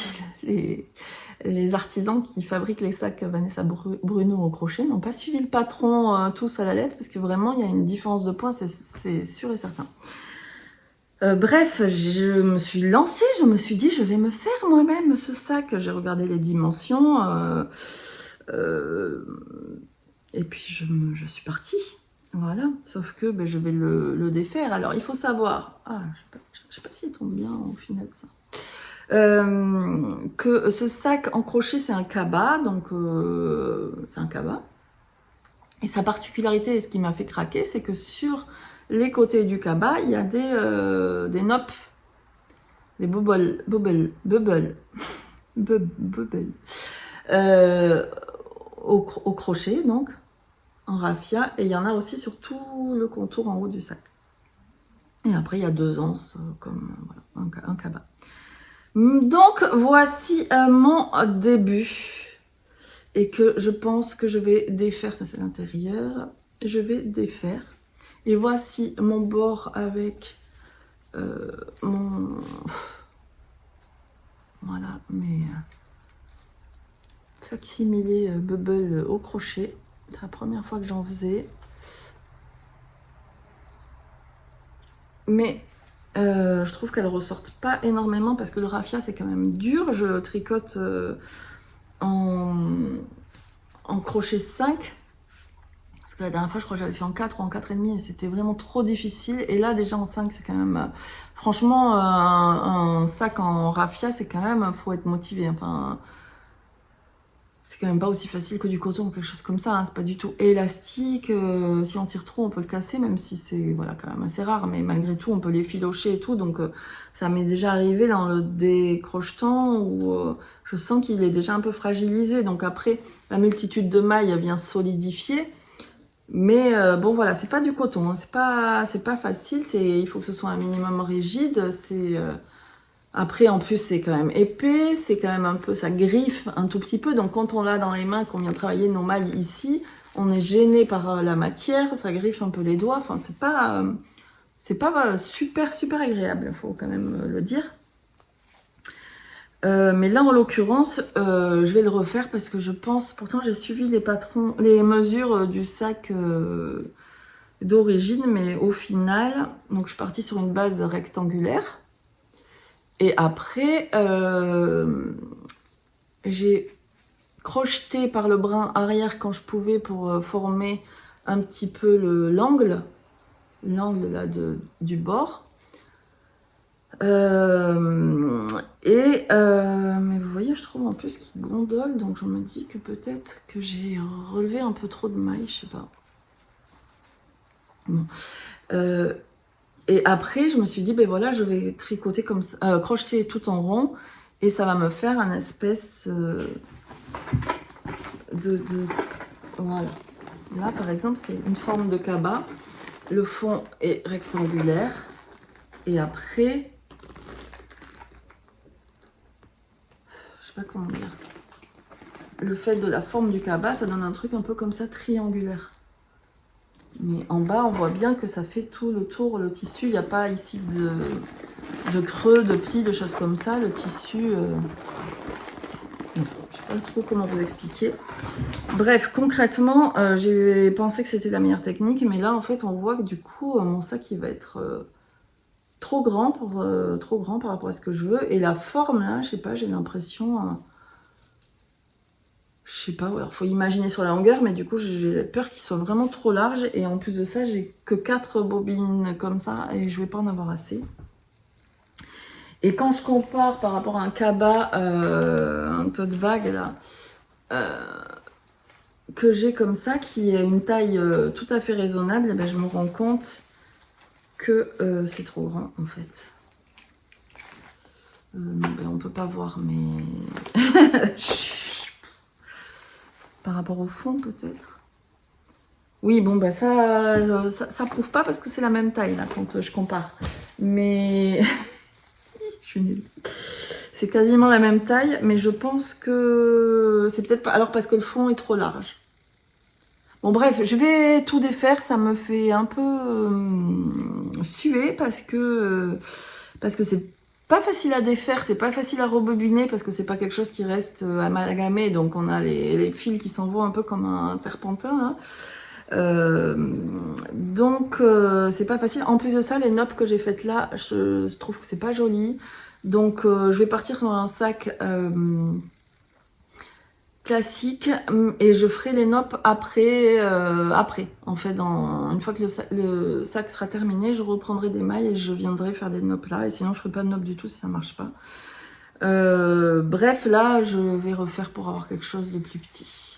les artisans qui fabriquent les sacs Vanessa Bruno au crochet n'ont pas suivi le patron tous à la lettre, parce que vraiment, il y a une différence de points, c'est sûr et certain. Bref, je me suis lancée, je me suis dit, je vais me faire moi-même ce sac. J'ai regardé les dimensions, et puis je suis partie. Voilà, sauf que ben, je vais le défaire. Alors, il faut savoir... Ah, je sais pas s'il tombe bien au final, ça. Que ce sac en crochet, c'est un cabas. Donc, c'est un cabas. Et sa particularité, et ce qui m'a fait craquer, c'est que sur les côtés du cabas, il y a des noppes. Des bubbles. Au crochet, donc. En raffia, et il y en a aussi sur tout le contour en haut du sac. Et après, il y a 2 anses, comme voilà, un cabas. Donc, voici mon début. Et que je pense que je vais défaire, ça c'est l'intérieur, je vais défaire. Et voici mon bord avec mon... Voilà, mes facsimilés bubble au crochet. C'est la première fois que j'en faisais. Mais je trouve qu'elles ressortent pas énormément parce que le raffia c'est quand même dur. Je tricote en crochet 5. Parce que la dernière fois je crois que j'avais fait en 4 ou en 4,5 et c'était vraiment trop difficile. Et là déjà en 5 c'est quand même... franchement un sac en raffia c'est quand même... faut être motivé. Enfin... c'est quand même pas aussi facile que du coton ou quelque chose comme ça, hein. C'est pas du tout élastique, si on tire trop on peut le casser, même si c'est voilà, quand même assez rare, mais malgré tout on peut les filocher et tout, donc ça m'est déjà arrivé dans le décrochetant où je sens qu'il est déjà un peu fragilisé, donc après la multitude de mailles vient solidifier, mais bon voilà, c'est pas du coton, hein. C'est pas facile, il faut que ce soit un minimum rigide, après, en plus, c'est quand même épais, c'est quand même un peu, ça griffe un tout petit peu. Donc, quand on l'a dans les mains, qu'on vient travailler nos mailles ici, on est gêné par la matière, ça griffe un peu les doigts. Enfin, c'est pas super, super agréable, il faut quand même le dire. Mais là, en l'occurrence, je vais le refaire parce que je pense, pourtant, j'ai suivi les mesures du sac d'origine, mais au final, donc je suis partie sur une base rectangulaire. Et après, j'ai crocheté par le brin arrière quand je pouvais pour former un petit peu l'angle là du bord. Mais vous voyez, je trouve en plus qu'il gondole, donc je me dis que peut-être que j'ai relevé un peu trop de mailles, je sais pas. Bon. Et après, je me suis dit, ben voilà, je vais tricoter comme ça, crocheter tout en rond, et ça va me faire un espèce voilà. Là, par exemple, c'est une forme de cabas. Le fond est rectangulaire. Et après, je sais pas comment dire. Le fait de la forme du cabas, ça donne un truc un peu comme ça, triangulaire. Mais en bas, on voit bien que ça fait tout le tour, le tissu. Il n'y a pas ici de creux, de plis, de choses comme ça. Le tissu... je ne sais pas trop comment vous expliquer. Bref, concrètement, j'ai pensé que c'était la meilleure technique. Mais là, en fait, on voit que du coup, mon sac, il va être trop grand par rapport à ce que je veux. Et la forme, là, je sais pas, j'ai l'impression... je sais pas, alors faut imaginer sur la longueur, mais du coup j'ai peur qu'il soit vraiment trop large. Et en plus de ça, j'ai que 4 bobines comme ça et je vais pas en avoir assez. Et quand je compare par rapport à un cabas, un tote bag là, que j'ai comme ça, qui a une taille tout à fait raisonnable, et ben, je me rends compte que c'est trop grand en fait. Ben, on peut pas voir, mais... par rapport au fond peut-être. Oui, bon, bah ça prouve pas parce que c'est la même taille, là, quand je compare. Mais je suis nulle. C'est quasiment la même taille, mais je pense que c'est peut-être pas... Alors, parce que le fond est trop large. Bon, bref, je vais tout défaire. Ça me fait un peu suer parce que c'est pas facile à défaire, c'est pas facile à rebobiner parce que c'est pas quelque chose qui reste amalgamé. Donc, on a les fils qui s'en vont un peu comme un serpentin, hein. Euh, donc c'est pas facile. En plus de ça, les noppes que j'ai faites là, je trouve que c'est pas joli. Donc je vais partir sur un sac classique et je ferai les noppes après. En fait, une fois que le sac sera terminé, je reprendrai des mailles et je viendrai faire des noppes là. Et sinon, je ferai pas de noppes du tout si ça marche pas. Bref, là, je vais refaire pour avoir quelque chose de plus petit.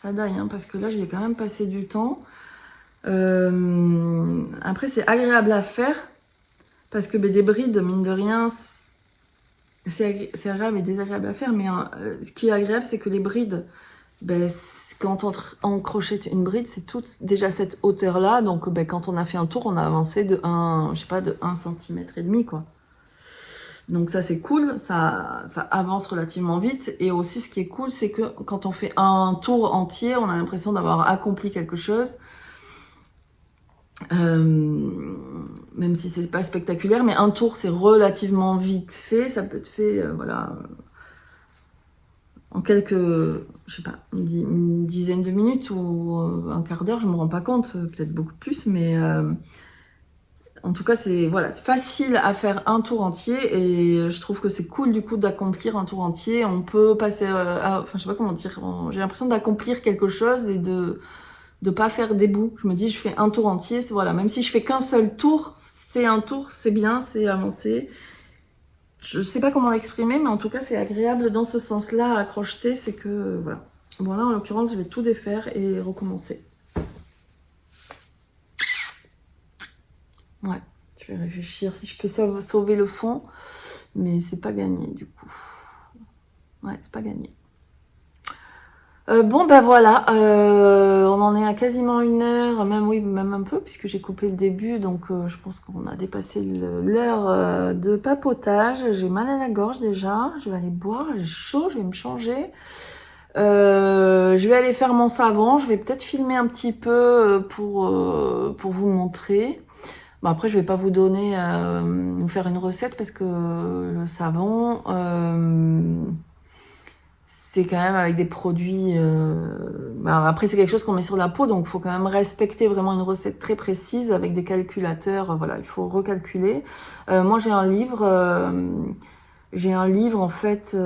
Ça daille, hein, parce que là, j'y ai quand même passé du temps. Après, c'est agréable à faire parce que des brides, mine de rien, c'est agréable et désagréable à faire. Mais ce qui est agréable, c'est que les brides, quand on crochette une bride, c'est toute déjà cette hauteur-là. Donc, quand on a fait un tour, on a avancé de 1 centimètre et demi, quoi. Donc ça, c'est cool. Ça avance relativement vite. Et aussi, ce qui est cool, c'est que quand on fait un tour entier, on a l'impression d'avoir accompli quelque chose. Même si c'est pas spectaculaire, mais un tour c'est relativement vite fait, ça peut être fait voilà en quelques, je sais pas, une dizaine de minutes ou un quart d'heure, je me rends pas compte, peut-être beaucoup plus, mais en tout cas c'est voilà, c'est facile à faire un tour entier et je trouve que c'est cool du coup d'accomplir un tour entier. On peut passer, enfin je sais pas comment dire, j'ai l'impression d'accomplir quelque chose et de pas faire des bouts. Je me dis, je fais un tour entier, c'est voilà. Même si je fais qu'un seul tour, c'est un tour, c'est bien, c'est avancé. Je sais pas comment l'exprimer, mais en tout cas, c'est agréable dans ce sens-là à crocheter, c'est que voilà. Bon là, en l'occurrence, je vais tout défaire et recommencer. Ouais, je vais réfléchir si je peux sauver le fond, mais c'est pas gagné du coup. Ouais, c'est pas gagné. Bon ben voilà, on en est à quasiment 1 heure, même oui, même un peu, puisque j'ai coupé le début, donc je pense qu'on a dépassé l'heure de papotage. J'ai mal à la gorge déjà, je vais aller boire, j'ai chaud, je vais me changer. Je vais aller faire mon savon, je vais peut-être filmer un petit peu pour vous montrer. Bon après je vais pas vous faire une recette parce que le savon... c'est quand même avec des produits... après, c'est quelque chose qu'on met sur la peau, donc il faut quand même respecter vraiment une recette très précise avec des calculateurs. Voilà, il faut recalculer. Moi, j'ai un livre, en fait,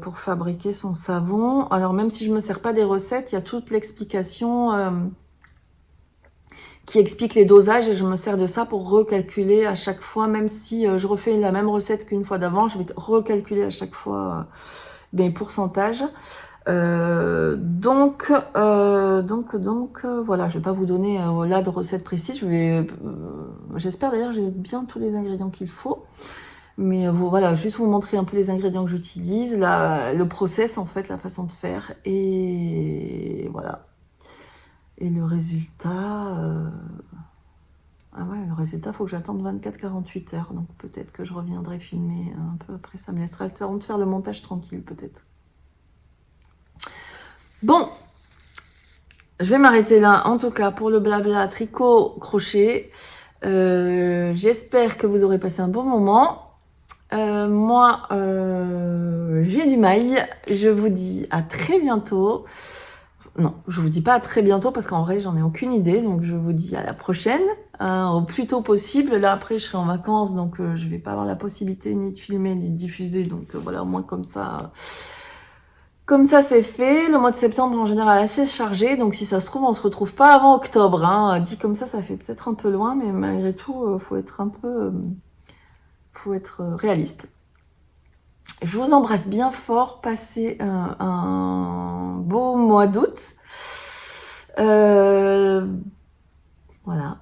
pour fabriquer son savon. Alors, même si je me sers pas des recettes, il y a toute l'explication qui explique les dosages et je me sers de ça pour recalculer à chaque fois, même si je refais la même recette qu'une fois d'avant, je vais recalculer à chaque fois mes pourcentages. Voilà, je vais pas vous donner là de recettes précises. J'espère d'ailleurs j'ai bien tous les ingrédients qu'il faut. Mais voilà, juste vous montrer un peu les ingrédients que j'utilise, le process en fait, la façon de faire et voilà. Et le résultat, ah ouais, le résultat, faut que j'attende 24-48 heures. Donc peut-être que je reviendrai filmer un peu après. Ça me laissera le temps de faire le montage tranquille peut-être. Bon, je vais m'arrêter là, en tout cas, pour le blabla tricot crochet. J'espère que vous aurez passé un bon moment. Moi, j'ai du mail. Je vous dis à très bientôt. Non, je vous dis pas à très bientôt parce qu'en vrai, j'en ai aucune idée. Donc, je vous dis à la prochaine, hein, au plus tôt possible. Là, après, je serai en vacances, donc je vais pas avoir la possibilité ni de filmer ni de diffuser. Donc, voilà, au moins comme ça... Comme ça, c'est fait. Le mois de septembre, en général, est assez chargé. Donc, si ça se trouve, on se retrouve pas avant octobre. Hein. Dit comme ça fait peut-être un peu loin, mais malgré tout, faut être faut être réaliste. Je vous embrasse bien fort. Passez un beau mois d'août. Voilà.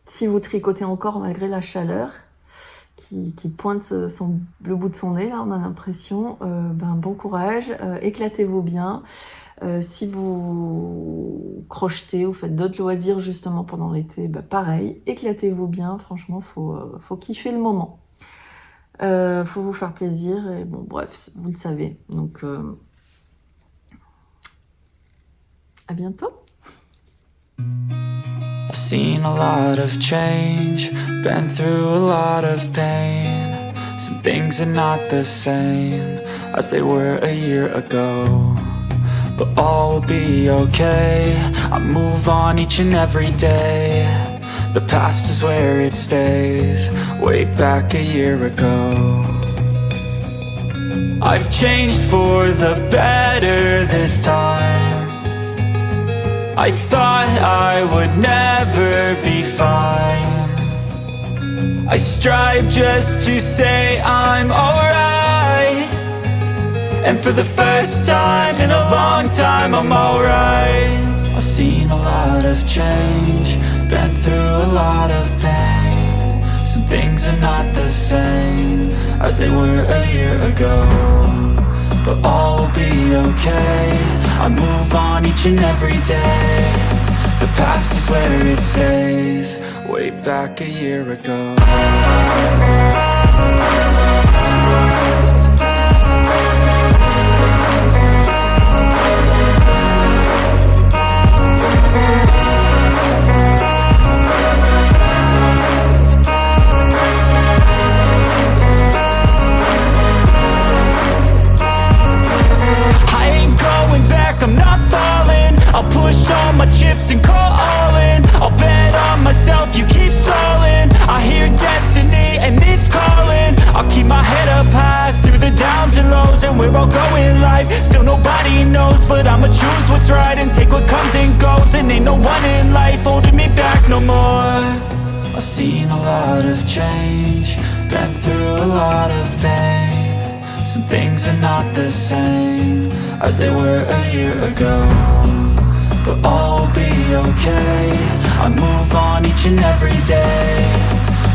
Si vous tricotez encore malgré la chaleur qui pointe le bout de son nez, là, on a l'impression. Bon courage, éclatez-vous bien. Si vous crochetez ou faites d'autres loisirs justement pendant l'été, pareil, éclatez-vous bien. Franchement, faut kiffer le moment. Faut vous faire plaisir et bon, bref, vous le savez. Donc, à bientôt. I've seen a lot of change, been through a lot of pain. Some things are not the same as they were a year ago, but all will be okay. I move on each and every day. The past is where it stays, way back a year ago. I've changed for the better this time. I thought I would never be fine. I strive just to say I'm alright, and for the first time in a long time I'm alright. I've seen a lot of change, been through a lot of pain. Some things are not the same as they were a year ago, but all will be okay. I move on each and every day. The past is where it stays, way back a year ago. I'm not falling, I'll push all my chips and call all in. I'll bet on myself, you keep stalling. I hear destiny and it's calling. I'll keep my head up high through the downs and lows, and we're all going life. Still nobody knows, but I'ma choose what's right and take what comes and goes. And ain't no one in life holding me back no more. I've seen a lot of change, been through a lot of pain. Some things are not the same as they were a year ago, but all will be okay. I move on each and every day.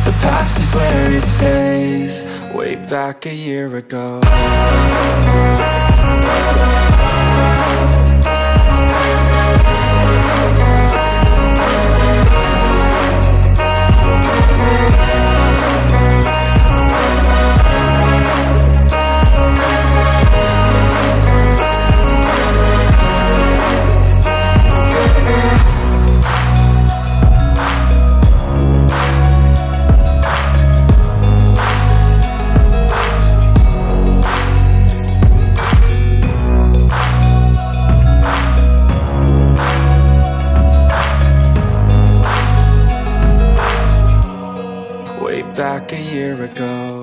The past is where it stays, way back a year ago. Back a year ago.